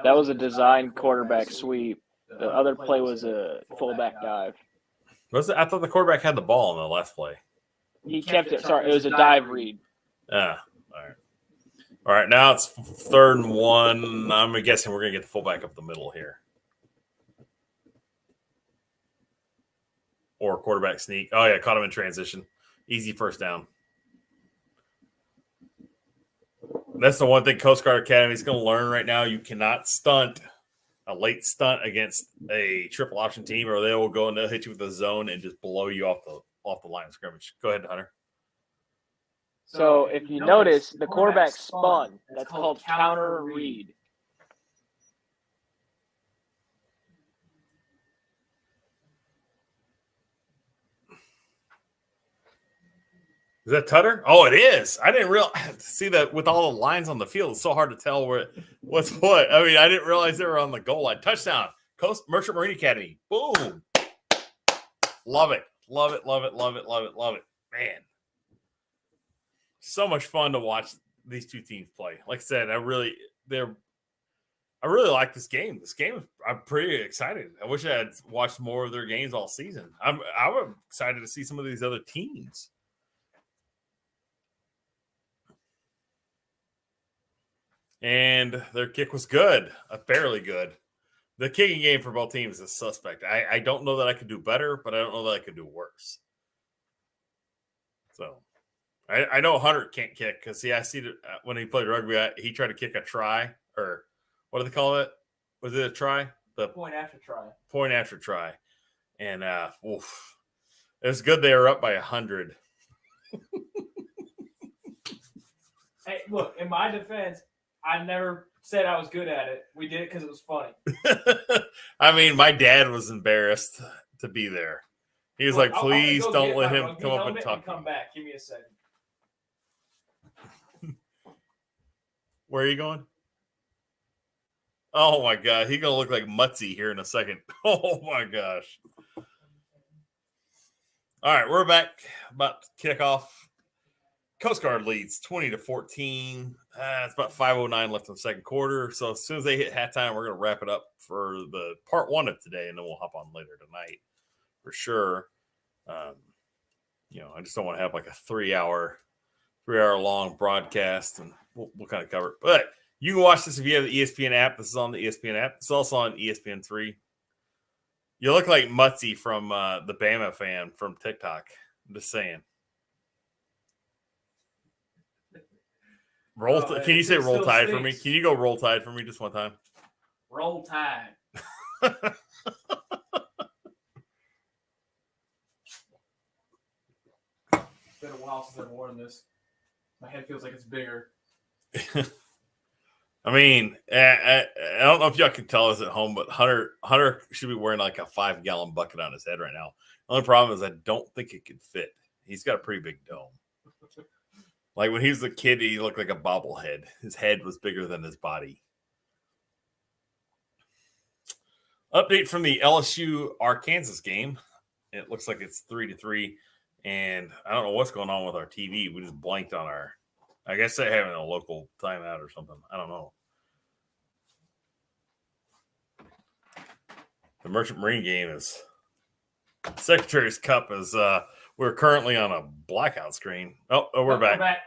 That was a design quarterback sweep. The other play was a fullback dive. Was it? I thought the quarterback had the ball in the last play. He kept it. Sorry, it was a dive read. All right. All right, now it's 3rd and 1. I'm guessing we're going to get the fullback up the middle here. Or quarterback sneak. Oh, yeah, caught him in transition. Easy first down. That's the one thing Coast Guard Academy is going to learn right now. You cannot stunt a late stunt against a triple option team, or they will go and they'll hit you with a zone and just blow you off the line of scrimmage. Go ahead, Hunter. So if you notice, the quarterback spun. That's called counter read. Is that Tutter? Oh, it is. I didn't see that with all the lines on the field. It's so hard to tell what's what. I mean, I didn't realize they were on the goal line. Touchdown. Coast Merchant Marine Academy. Boom. Love it. Love it. Love it. Love it. Love it. Love it. Man. So much fun to watch these two teams play. Like I said, I really like this game. I'm pretty excited. I wish I had watched more of their games all season. I'm excited to see some of these other teams. And their kick was good, barely good. The kicking game for both teams is suspect. I don't know that I could do better, but I don't know that I could do worse. So I know Hunter can't kick because I see that when he played rugby, he tried to kick a try, or what do they call it? Was it a try? The Point after try. Point after try. And it was good they were up by 100. Hey, look, in my defense, I never said I was good at it. We did it because it was funny. I mean, my dad was embarrassed to be there. He was Look, like, please I'm gonna don't go let get him my come up and rugby talk. helmet come back. Give me a second. Where are you going? Oh my God. He's going to look like Mutzy here in a second. Oh my gosh. All right. We're back. About to kick off. Coast Guard leads 20-14. It's about 5:09 left in the second quarter. So as soon as they hit halftime, we're going to wrap it up for the part one of today, and then we'll hop on later tonight for sure. I just don't want to have like a 3-hour long broadcast, and we'll kind of cover it. But you can watch this if you have the ESPN app. This is on the ESPN app. It's also on ESPN3. You look like Mutzy from the Bama fan from TikTok. I'm just saying. Can you say roll tide for me? Can you go roll tide for me just one time? Roll Tide. It's been a while since I've worn this. My head feels like it's bigger. I mean, I don't know if y'all can tell us at home, but Hunter should be wearing like a 5-gallon bucket on his head right now. The only problem is I don't think it could fit. He's got a pretty big dome. Like when he was a kid, he looked like a bobblehead. His head was bigger than his body. Update from the LSU Arkansas game. It looks like it's 3-3. And I don't know what's going on with our TV. We just blanked on I guess they're having a local timeout or something. I don't know. The Merchant Marine game is Secretary's Cup is we're currently on a blackout screen. Oh, we're back.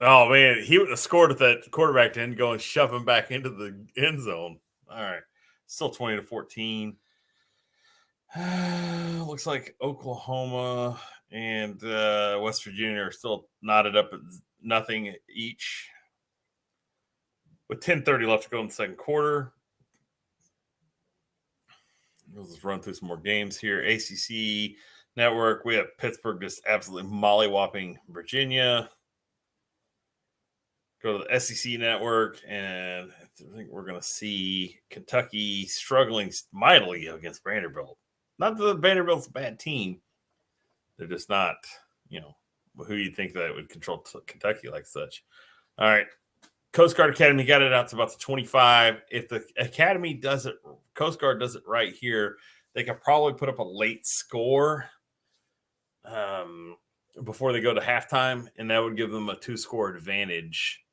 Oh man, he would have scored if that quarterback didn't go and shove him back into the end zone. All right. Still 20-14. Looks like Oklahoma and West Virginia are still knotted up at nothing each. With 10:30 left to go in the second quarter. We'll just run through some more games here. ACC Network. We have Pittsburgh just absolutely mollywhopping Virginia. Go to the SEC Network, and I think we're going to see Kentucky struggling mightily against Vanderbilt. Not that Vanderbilt's a bad team. They're just not, who you think that would control Kentucky like such. All right. Coast Guard Academy got it out to about the 25. If the Academy does it, Coast Guard does it right here, they could probably put up a late score before they go to halftime, and that would give them a 2-score advantage.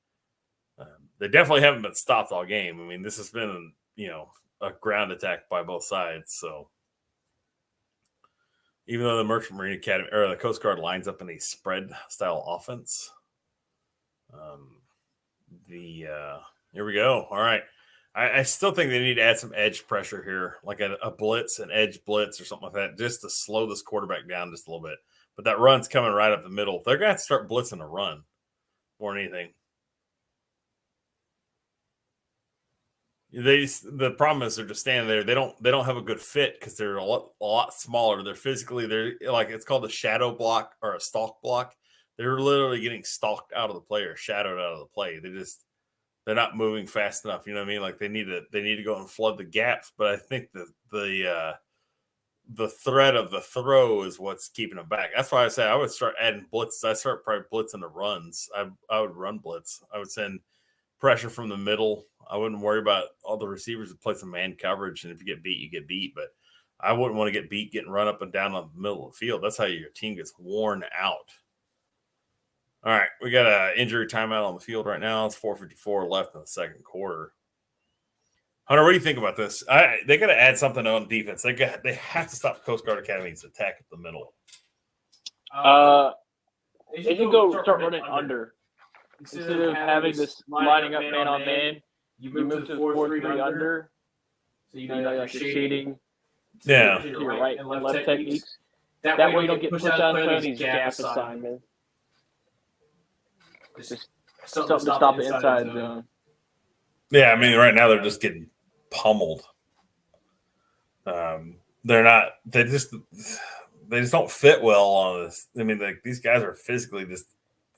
They definitely haven't been stopped all game. I mean, this has been, a ground attack by both sides. So even though the Merchant Marine Academy or the Coast Guard lines up in a spread style offense, here we go. All right. I still think they need to add some edge pressure here, like a blitz, an edge blitz or something like that, just to slow this quarterback down just a little bit. But that run's coming right up the middle. They're going to have to start blitzing a run more than anything. The problem is they're just standing there. They don't have a good fit because they're a lot smaller. They're like, it's called a shadow block or a stalk block. They're literally getting stalked out of the play or shadowed out of the play. They're not moving fast enough. You know what I mean? Like they need to go and flood the gaps. But I think the threat of the throw is what's keeping them back. That's why I say I would start adding blitz. I start probably blitzing the runs. I would run blitz. I would send pressure from the middle. I wouldn't worry about all the receivers to play some man coverage. And if you get beat, you get beat. But I wouldn't want to get beat getting run up and down on the middle of the field. That's how your team gets worn out. All right, we got an injury timeout on the field right now. It's 4:54 left in the second quarter. Hunter, what do you think about this? They got to add something on defense. They have to stop the Coast Guard Academy's attack at the middle. They can go start running under. Instead of having this lining up man on man, you move to the 4-3 under. So you know like you're shading. Yeah. To your right and left techniques. That way you don't get pushed out of these gap assignments. Just something to stop the inside zone. Yeah, I mean, right now they're just getting pummeled. They're not. They just don't fit well on this. I mean, like these guys are physically just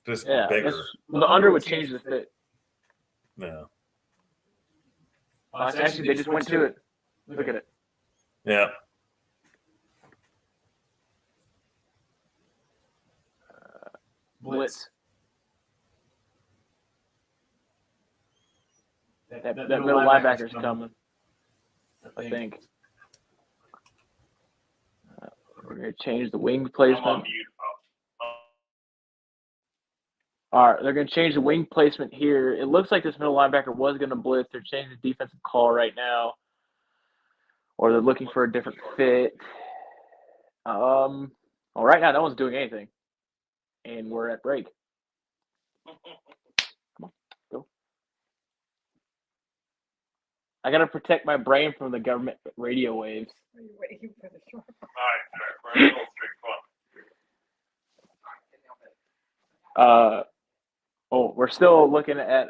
bigger. The under would change the fit. Yeah. Actually, they just went to it. Look at it. Yeah. Blitz. That middle linebacker's coming. I think. We're going to change the wing placement. All right, they're going to change the wing placement here. It looks like this middle linebacker was going to blitz. They're changing the defensive call right now. Or they're looking for a different fit. Well, right now, no one's doing anything. And we're at break. Come on, go. I got to protect my brain from the government radio waves. Are you waiting for the short? All right. We're a little straight fun. We're still looking at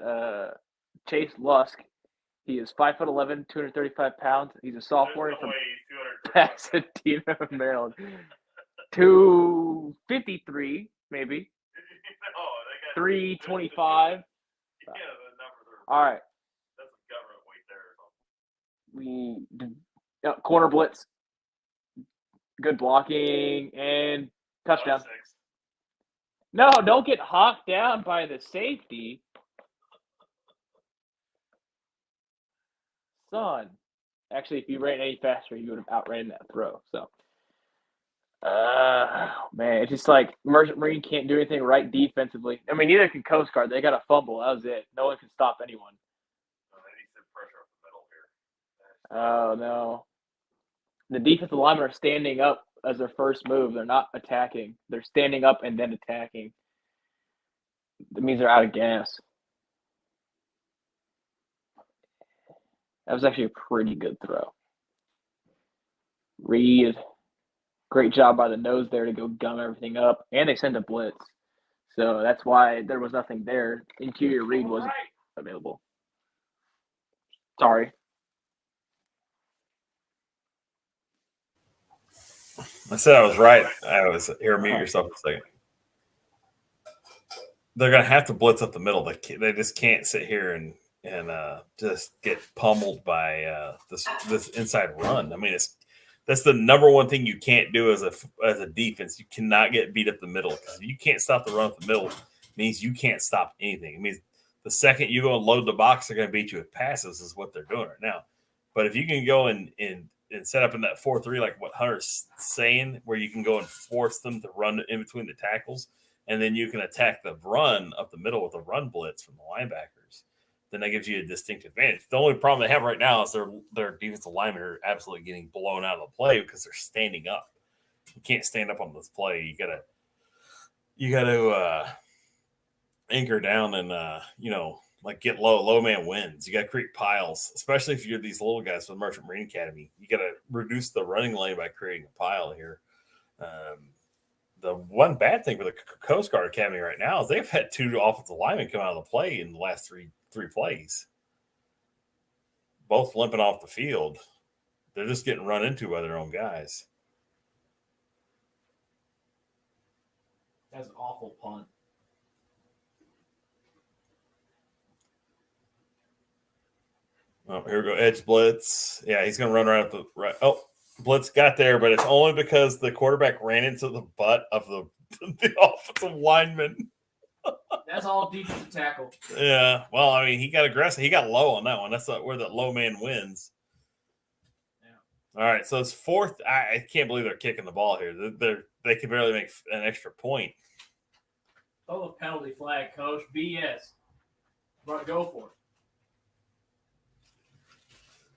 Chase Lusk. He is 5'11", 235 pounds. He's a sophomore from Pasadena, Maryland. 253, maybe. 325. All right. That's a government weight there or something. Corner blitz. Good blocking and touchdown. No, don't get hawked down by the safety. Son. Actually, if you ran any faster, you would have outran that throw. So, man, it's just like Merchant Marine can't do anything right defensively. I mean, neither can Coast Guard. They got a fumble. That was it. No one can stop anyone. Oh, no. The defensive linemen are standing up as their first move. They're not attacking. They're standing up and then attacking. That means they're out of gas. That was actually a pretty good throw. Reed, great job by the nose there to go gum everything up. And they sent a blitz. So that's why there was nothing there. Interior Reed wasn't available. Sorry. I said I was right. I was here. Mute yourself a second. They're going to have to blitz up the middle. They just can't sit here and just get pummeled by this inside run. I mean, that's the number one thing you can't do as a defense. You cannot get beat up the middle, because if you can't stop the run up the middle, it means you can't stop anything. It means the second you go and load the box, they're going to beat you with passes, is what they're doing right now. But if you can go and set up in that 4-3, like what Hunter's saying, where you can go and force them to run in between the tackles, and then you can attack the run up the middle with a run blitz from the linebackers, then that gives you a distinct advantage. The only problem they have right now is their defensive linemen are absolutely getting blown out of the play because they're standing up. You can't stand up on this play. You gotta anchor down and like get low. Low man wins. You got to create piles, especially if you're these little guys from the Merchant Marine Academy. You got to reduce the running lane by creating a pile here. the one bad thing for the Coast Guard Academy right now is they've had 2 offensive linemen come out of the play in the last three plays, both limping off the field. They're just getting run into by their own guys. That's an awful punt. Oh, here we go. Edge blitz. Yeah, he's going to run right up the right. Oh, blitz got there, but it's only because the quarterback ran into the butt of the offensive lineman. That's all defensive tackle. Yeah. Well, I mean, he got aggressive. He got low on that one. That's where the low man wins. Yeah. All right. So it's fourth. I can't believe they're kicking the ball here. They can barely make an extra point. Oh, the penalty flag, coach. BS. Go for it.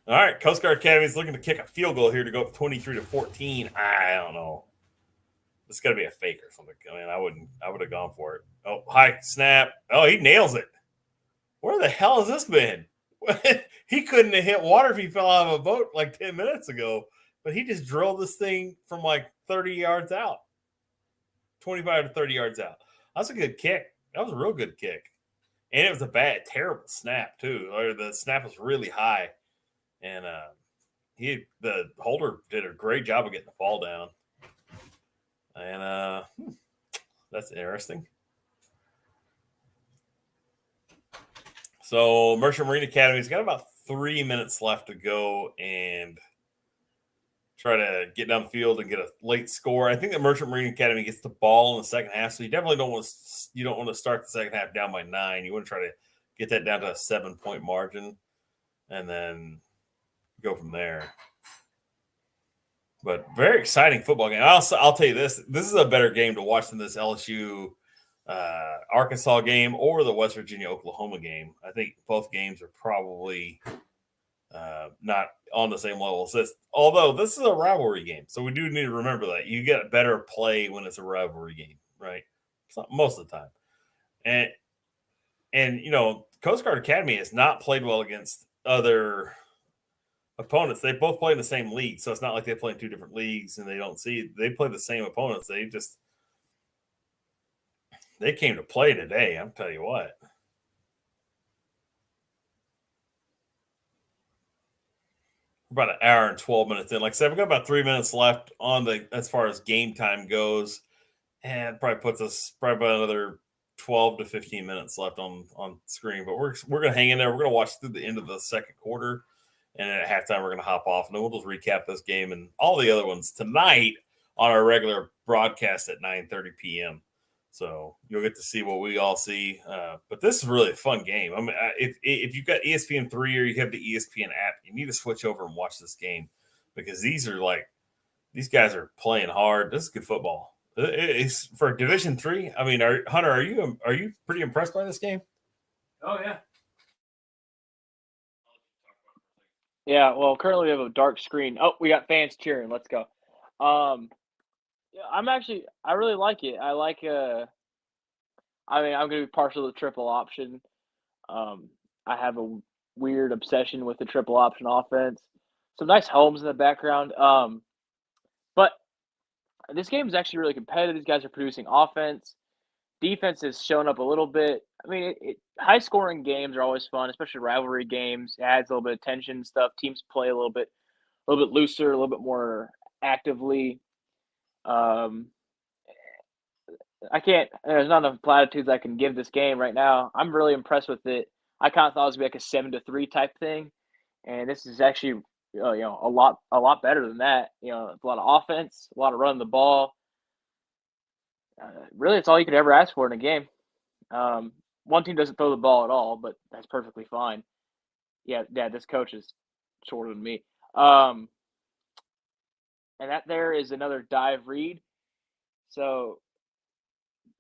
All right. Coast Guard Academy is looking to kick a field goal here to go up 23-14. I don't know. It's got to be a fake or something. I mean, I would have gone for it. Oh, high snap. Oh, he nails it. Where the hell has this been? He couldn't have hit water if he fell out of a boat like 10 minutes ago, but he just drilled this thing from like 30 yards out, 25 to 30 yards out. That's a good kick. That was a real good kick. And it was a terrible snap, too. Or the snap was really high. And the holder did a great job of getting the ball down. And that's interesting. So Merchant Marine Academy's got about 3 minutes left to go and try to get down the field and get a late score. I think the Merchant Marine Academy gets the ball in the second half, so you definitely don't want to start the second half down by 9. You want to try to get that down to a 7-point margin and then go from there. But very exciting football game. I'll tell you this is a better game to watch than this LSU Arkansas game or the West Virginia Oklahoma game. I think both games are probably not on the same level as this. Although this is a rivalry game, so we do need to remember that you get better play when it's a rivalry game, right? Most of the time. And you know, Coast Guard Academy has not played well against other opponents. They both play in the same league, so it's not like they play in 2 different leagues and they play the same opponents. They came to play today. I'm telling you what. About an hour and 12 minutes in. Like I said, we've got about 3 minutes left as far as game time goes, and it probably puts us about another 12 to 15 minutes left on screen. But we're gonna hang in there. We're gonna watch through the end of the second quarter. And at halftime, we're going to hop off, and then we'll just recap this game and all the other ones tonight on our regular broadcast at 9:30 p.m. So you'll get to see what we all see. But this is really a fun game. I mean, if you've got ESPN3 or you have the ESPN app, you need to switch over and watch this game because these guys are playing hard. This is good football. It's for Division III. I mean, Hunter, are you pretty impressed by this game? Oh, yeah. Yeah, well, currently we have a dark screen. Oh, we got fans cheering. Let's go. Yeah, I really like it. I like I mean, I'm gonna be partial to the triple option. I have a weird obsession with the triple option offense. Some nice homes in the background. But this game is actually really competitive. These guys are producing offense. Defense has shown up a little bit. I mean, high scoring games are always fun, especially rivalry games. It adds a little bit of tension and stuff. Teams play a little bit looser, a little bit more actively. There's not enough platitudes I can give this game right now. I'm really impressed with it. I kind of thought it was gonna be like a 7-3 type thing, and this is actually a lot better than that. You know, a lot of offense, a lot of running the ball. Really, it's all you could ever ask for in a game. One team doesn't throw the ball at all, but that's perfectly fine. Yeah, this coach is shorter than me. And that there is another dive read. So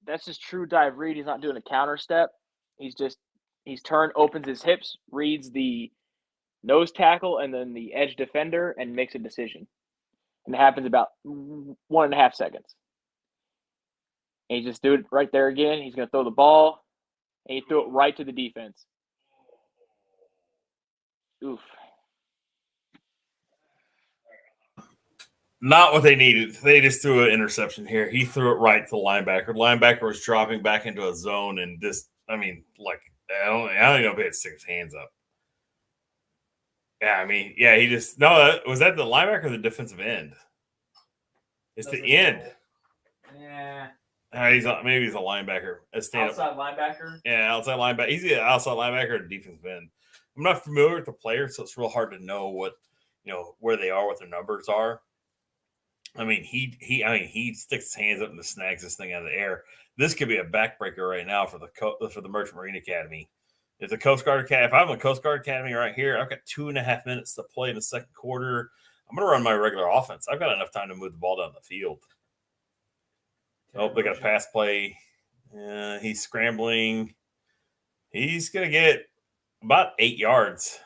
that's just true dive read. He's not doing a counter step. He's turned, opens his hips, reads the nose tackle and then the edge defender, and makes a decision. And it happens about 1.5 seconds. And he just do it right there again. He's going to throw the ball, and he threw it right to the defense. Oof. Not what they needed. They just threw an interception here. He threw it right to the linebacker. The linebacker was dropping back into a zone and just, I mean, like, I don't even know if he had to stick his hands up. Yeah, I mean, yeah, he just, no, was that the linebacker or the defensive end? It's the Doesn't end. know. Yeah. Maybe he's a linebacker. A stand-up. Outside linebacker. Yeah, outside linebacker. He's either outside linebacker or defensive end. I'm not familiar with the players, so it's real hard to know what, where they are, what their numbers are. I mean, he sticks his hands up and snags this thing out of the air. This could be a backbreaker right now for the Merchant Marine Academy. If I'm a Coast Guard Academy right here, I've got 2.5 minutes to play in the second quarter. I'm going to run my regular offense. I've got enough time to move the ball down the field. Oh, they got a pass play. He's scrambling. He's going to get about 8 yards.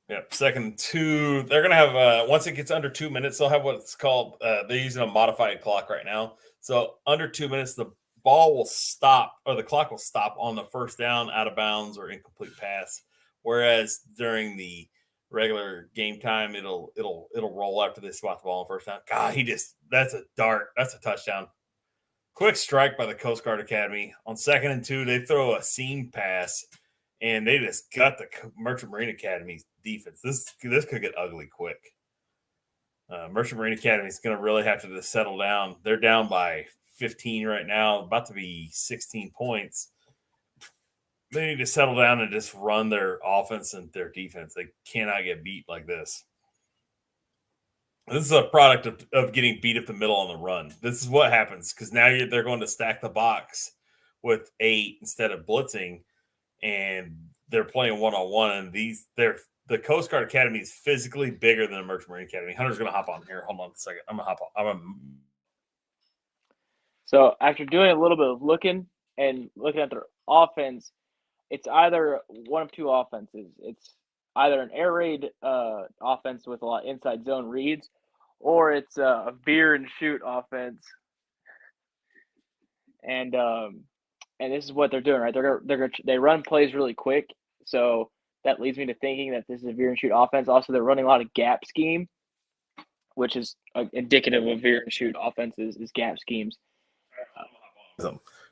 Yep, 2nd and 2. They're going to have, once it gets under 2 minutes, they'll have what's called, they're using a modified clock right now. So under 2 minutes, the ball will stop, or the clock will stop on the first down, out of bounds, or incomplete pass. Whereas during the regular game time, it'll roll after they spot the ball on first down. God, that's a dart. That's a touchdown. Quick strike by the Coast Guard Academy. On 2nd and 2, they throw a seam pass, and they just got the Merchant Marine Academy's defense. This could get ugly quick. Merchant Marine Academy is going to really have to just settle down. They're down by 15 right now, about to be 16 points. They need to settle down and just run their offense and their defense. They cannot get beat like this. This is a product of getting beat up the middle on the run. This is what happens because now they're going to stack the box with 8 instead of blitzing, and they're playing one-on-one. And the Coast Guard Academy is physically bigger than the Merchant Marine Academy. Hunter's going to hop on here. Hold on a second. I'm going to hop on. So after doing a little bit of looking at their offense, it's either one of two offenses. It's either an air raid offense with a lot of inside zone reads, or it's a veer and shoot offense. And this is what they're doing, right? They run plays really quick, so that leads me to thinking that this is a veer and shoot offense. Also, they're running a lot of gap scheme, which is indicative of veer and shoot offenses is gap schemes.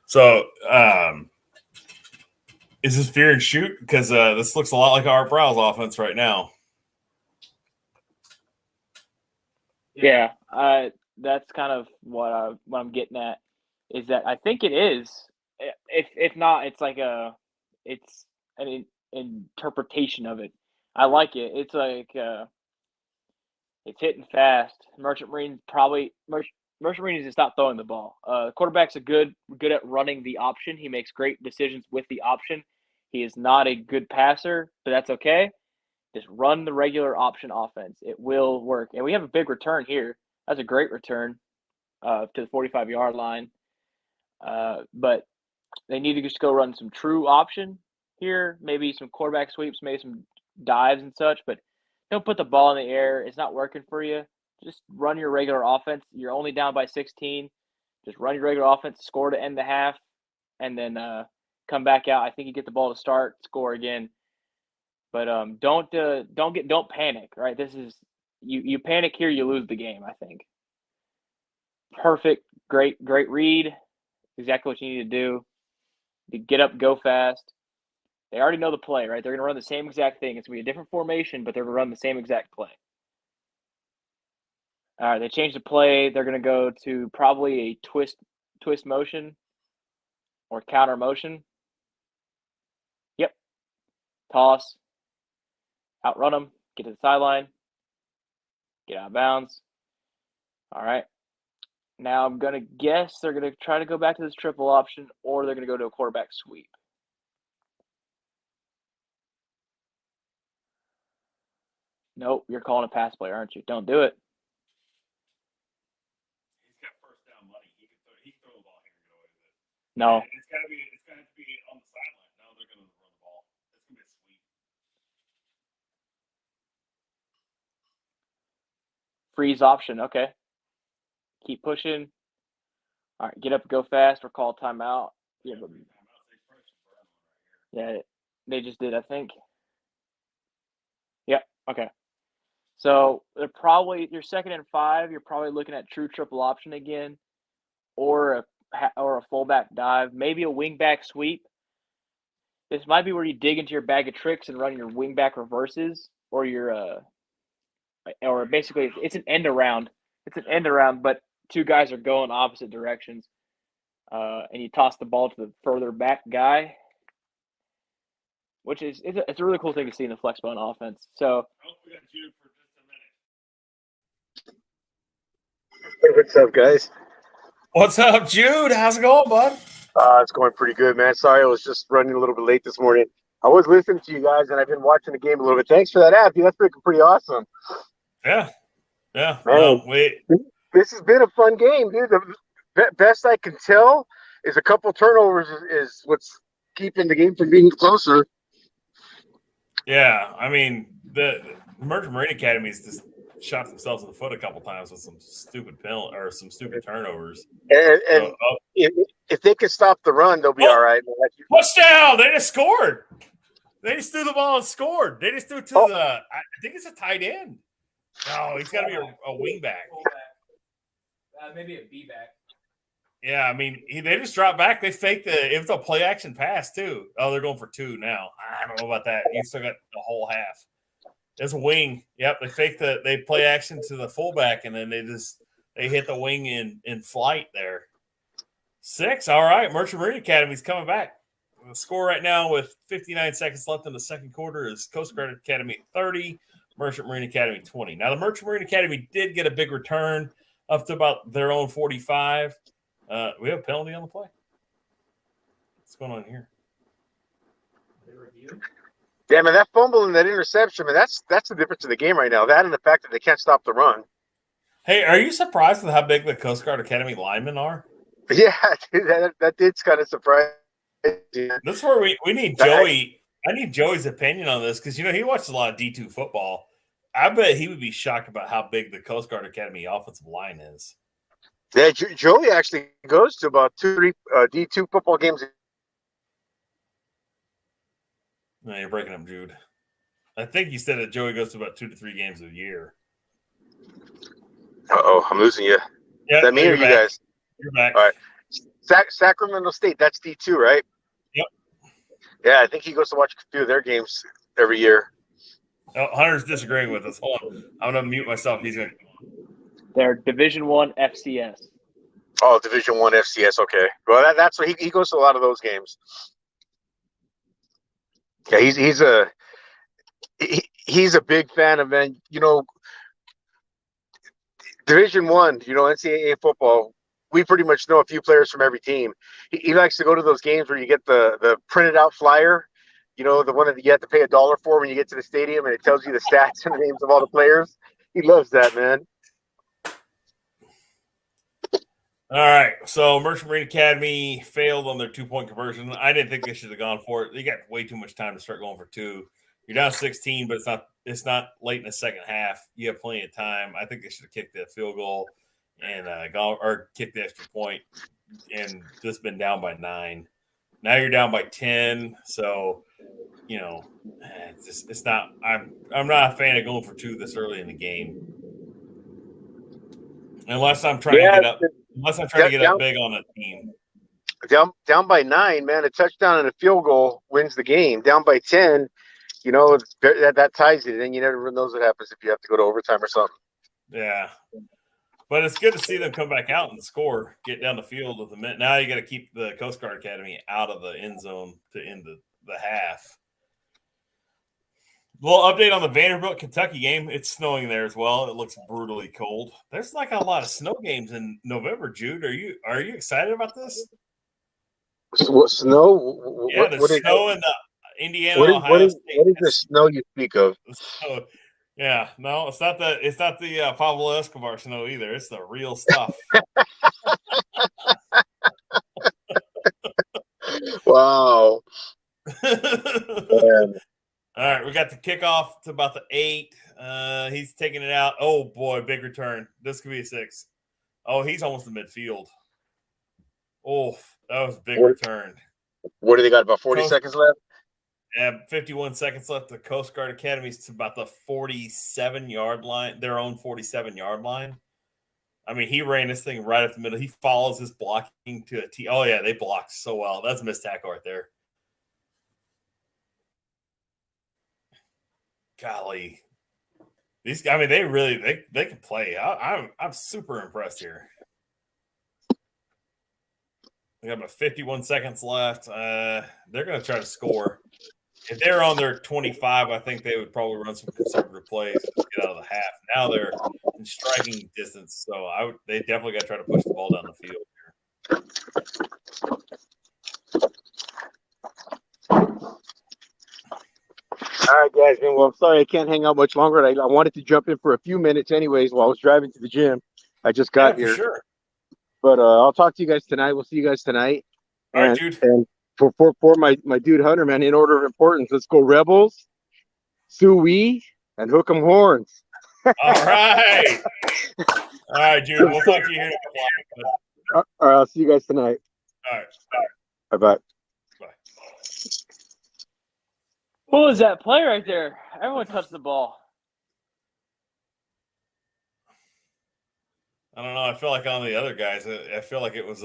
So, is this veer and shoot? Because this looks a lot like our Browse offense right now. Yeah, that's kind of what I'm getting at. Is that I think it is. If not, it's like it's an interpretation of it. I like it. It's like it's hitting fast. Merchant Marine needs to stop throwing the ball. The quarterback's good at running the option. He makes great decisions with the option. He is not a good passer, but that's okay. Just run the regular option offense. It will work. And we have a big return here. That's a great return to the 45-yard line. But they need to just go run some true option here, maybe some quarterback sweeps, maybe some dives and such, but don't put the ball in the air. It's not working for you. Just run your regular offense. You're only down by 16. Just run your regular offense, score to end the half, and then come back out. I think you get the ball to start, score again. But don't panic, right? This is you panic here, you lose the game, I think. Perfect, great read. Exactly what you need to do. You get up, go fast. They already know the play, right? They're going to run the same exact thing. It's going to be a different formation, but they're going to run the same exact play. All right, they changed the play. They're going to go to probably a twist motion or counter motion. Yep. Toss. Outrun them. Get to the sideline. Get out of bounds. All right. Now I'm going to guess they're going to try to go back to this triple option, or they're going to go to a quarterback sweep. Nope, you're calling a pass play, aren't you? Don't do it. He's got first down money. He can throw the ball here and get away with it. No. It's got to be on the sideline. No, they're going to run the ball. It's going to be a sweep. Freeze option. Okay. Keep pushing. All right, get up, go fast, or call timeout. Yeah, they just did, I think. Okay. So they're probably your 2nd and 5. You're probably looking at true triple option again, or a fullback dive, maybe a wingback sweep. This might be where you dig into your bag of tricks and run your wingback reverses, or or basically it's an end around. It's an end around, but two guys are going opposite directions, and you toss the ball to the further back guy, which is it's a really cool thing to see in the flex bone offense. So. Hey, what's up, guys? What's up, Jude? How's it going, bud? It's going pretty good, man. Sorry, I was just running a little bit late this morning. I was listening to you guys, and I've been watching the game a little bit. Thanks for that app, dude. That's freaking pretty awesome. Yeah. Man, No, wait. this has been a fun game, dude. The best I can tell is a couple turnovers is what's keeping the game from being closer. Yeah. I mean, the Merchant Marine Academy's just shot themselves in the foot a couple times with some stupid penalty or some stupid turnovers. And So, if they can stop the run, they'll be all right. touchdown! They just scored. They just threw the ball and scored. They just threw to I think it's a tight end. No, he's got to be a wingback. Maybe a B back. Yeah, I mean, they just dropped back. They faked it was a play action pass too. Oh, they're going for 2 now. I don't know about that. You still got the whole half. There's a wing. Yep, they play action to the fullback, and then they hit the wing in flight there. 6. All right, Merchant Marine Academy's coming back. The score right now with 59 seconds left in the second quarter is Coast Guard Academy 30, Merchant Marine Academy 20. Now, the Merchant Marine Academy did get a big return up to about their own 45. We have a penalty on the play. What's going on here? Yeah, man, that fumble and that interception, man, that's the difference in the game right now. That and the fact that they can't stop the run. Hey, are you surprised with how big the Coast Guard Academy linemen are? Yeah, dude, that did kind of surprise me. This is where we need Joey. I need Joey's opinion on this because, he watches a lot of D2 football. I bet he would be shocked about how big the Coast Guard Academy offensive line is. Yeah, Joey actually goes to about 2-3 D2 football games. No, you're breaking up, Jude. I think you said that Joey goes to about 2 to 3 games a year. Uh-oh, I'm losing you. Yeah, Is that me or you guys? You're back. All right. Sacramento State, that's D2, right? Yep. Yeah, I think he goes to watch a few of their games every year. Oh, Hunter's disagreeing with us. Hold on. I'm going to mute myself. He's going to. They're Division I FCS. Oh, Division I FCS, okay. Well, that's what he goes to a lot of those games. Yeah, he's a big fan of, man, Division I, NCAA football. We pretty much know a few players from every team. He likes to go to those games where you get the printed out flyer, the one that you have to pay $1 for when you get to the stadium, and it tells you the stats and the names of all the players. He loves that, man. All right. So Merchant Marine Academy failed on their 2-point conversion. I didn't think they should have gone for it. They got way too much time to start going for 2. You're down 16, but it's not late in the second half. You have plenty of time. I think they should have kicked that field goal and kicked the extra point and just been down by 9. Now you're down by 10. So, it's not. I'm not a fan of going for 2 this early in the game, unless I'm trying to get up. Unless I'm trying to get up big on a team. Down by 9, man. A touchdown and a field goal wins the game. Down by 10, that ties it. And you never knows what happens if you have to go to overtime or something. Yeah. But it's good to see them come back out and score, get down the field with a minute. Now you got to keep the Coast Guard Academy out of the end zone to end the half. Little update on the Vanderbilt Kentucky game. It's snowing there as well. It looks brutally cold. There's like a lot of snow games in November. Jude, are you excited about this? What snow? Yeah, there's snow in the Indiana, Ohio State. What is the snow you speak of? So, yeah, no, it's not the Pablo Escobar snow either. It's the real stuff. Wow. All right, we got the kickoff to about the 8. He's taking it out. Oh, boy, big return. This could be a 6. Oh, he's almost in midfield. Oh, that was a big return. What do they got, about 40 seconds left? 51 seconds left. The Coast Guard Academy's to about the 47-yard line, their own 47-yard line. I mean, he ran this thing right up the middle. He follows his blocking to a T. Oh, yeah, they blocked so well. That's a missed tackle right there. Golly. These guys, I mean, they can play. I'm super impressed here. We have about 51 seconds left. They're going to try to score. If they're on their 25, I think they would probably run some conservative plays to get out of the half. Now they're in striking distance, so they definitely got to try to push the ball down the field here. All right, guys. Well, I'm sorry I can't hang out much longer. I wanted to jump in for a few minutes anyways while I was driving to the gym. I just got here. Sure. But I'll talk to you guys tonight. We'll see you guys tonight. All right, dude. And for my dude Hunter, man, in order of importance, let's go Rebels, Sioux, and Hook 'em Horns. All right. All right, dude. We'll talk to you here. All right, I'll see you guys tonight. All right. Bye-bye. Who was that play right there? Everyone touched the ball. I don't know. I feel like on the other guys, I feel like it was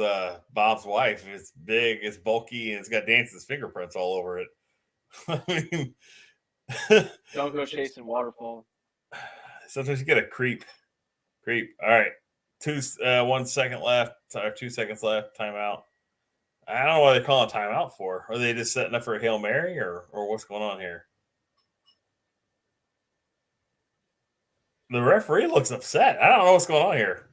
Bob's wife. It's big, it's bulky, and it's got Dance's fingerprints all over it. I mean, Don't go chasing waterfall. sometimes you get a creep. All right. 1 second left, or 2 seconds left, timeout. I don't know what they're calling timeout for. Are they just setting up for a Hail Mary or what's going on here? The referee looks upset. I don't know what's going on here.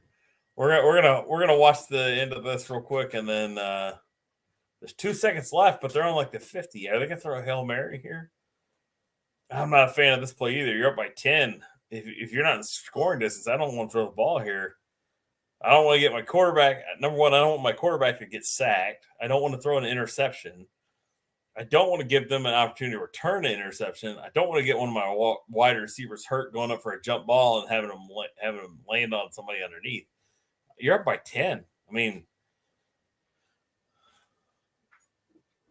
We're gonna watch the end of this real quick, and then there's 2 seconds left, but they're on like the 50. Are they gonna throw a Hail Mary here? I'm not a fan of this play either. You're up by 10. If you're not in scoring distance, I don't want to throw the ball here. I don't want to get my quarterback. Number one, I don't want my quarterback to get sacked. I don't want to throw an interception. I don't want to give them an opportunity to return an interception. I don't want to get one of my wide receivers hurt going up for a jump ball and having them land on somebody underneath. You're up by 10. I mean,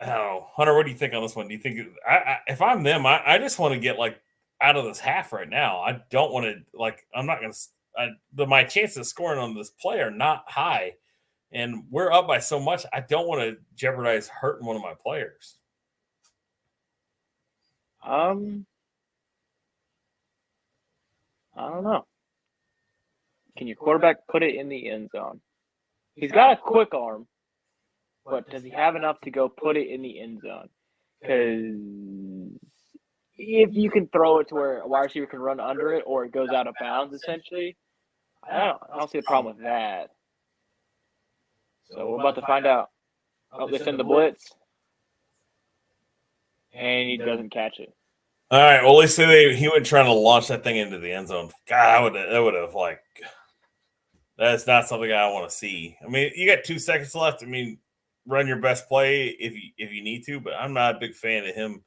I don't know. Hunter, what do you think on this one? Do you think if I'm them, I just want to get like out of this half right now. I don't want to I'm not going to. My chances of scoring on this play are not high, and we're up by so much. I don't want to jeopardize hurting one of my players. I don't know. Can your quarterback put it in the end zone? He's got a quick arm, but does he have enough to go put it in the end zone? Because if you can throw it to where a wide receiver can run under it or it goes out of bounds, essentially, I don't see a problem with that. So we're about to find out. Oh, they send the blitz, and he doesn't catch it. All right. Well, at least he went trying to launch that thing into the end zone. God, that would have that's not something I want to see. I mean, you got 2 seconds left. I mean, run your best play if you need to, but I'm not a big fan of him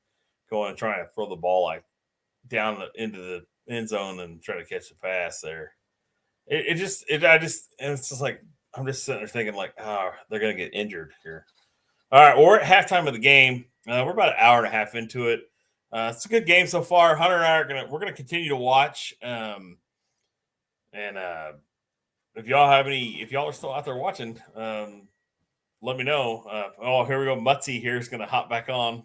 going and trying to throw the ball down into the end zone and try to catch the pass there. It's just like I'm just sitting there thinking they're gonna get injured here. All right, well, we're at halftime of the game. We're about an hour and a half into it. It's a good game so far. Hunter and I we're gonna continue to watch. If y'all are still out there watching, let me know. Here we go. Mutzy here is gonna hop back on.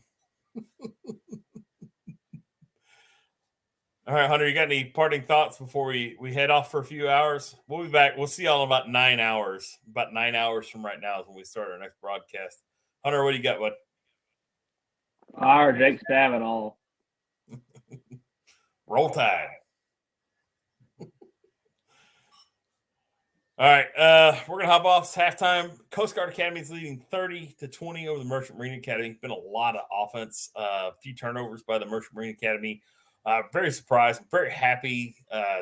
All right, Hunter, you got any parting thoughts before we head off for a few hours? We'll be back. We'll see y'all in about 9 hours. About 9 hours from right now is when we start our next broadcast. Hunter, what do you got, bud? Jake Spavital. Roll Tide. All right, we're gonna hop off. It's halftime. Coast Guard Academy is leading 30-20 over the Merchant Marine Academy. Been a lot of offense, a few turnovers by the Merchant Marine Academy. Very surprised. I'm very happy.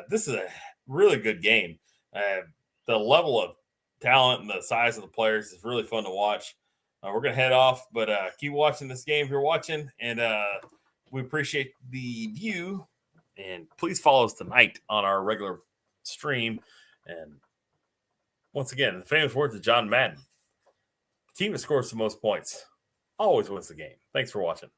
This is a really good game. The level of talent and the size of the players is really fun to watch. We're gonna head off, but keep watching this game if you're watching, and we appreciate the view. And please follow us tonight on our regular stream. And once again, the famous words of John Madden: the team that scores the most points always wins the game. Thanks for watching.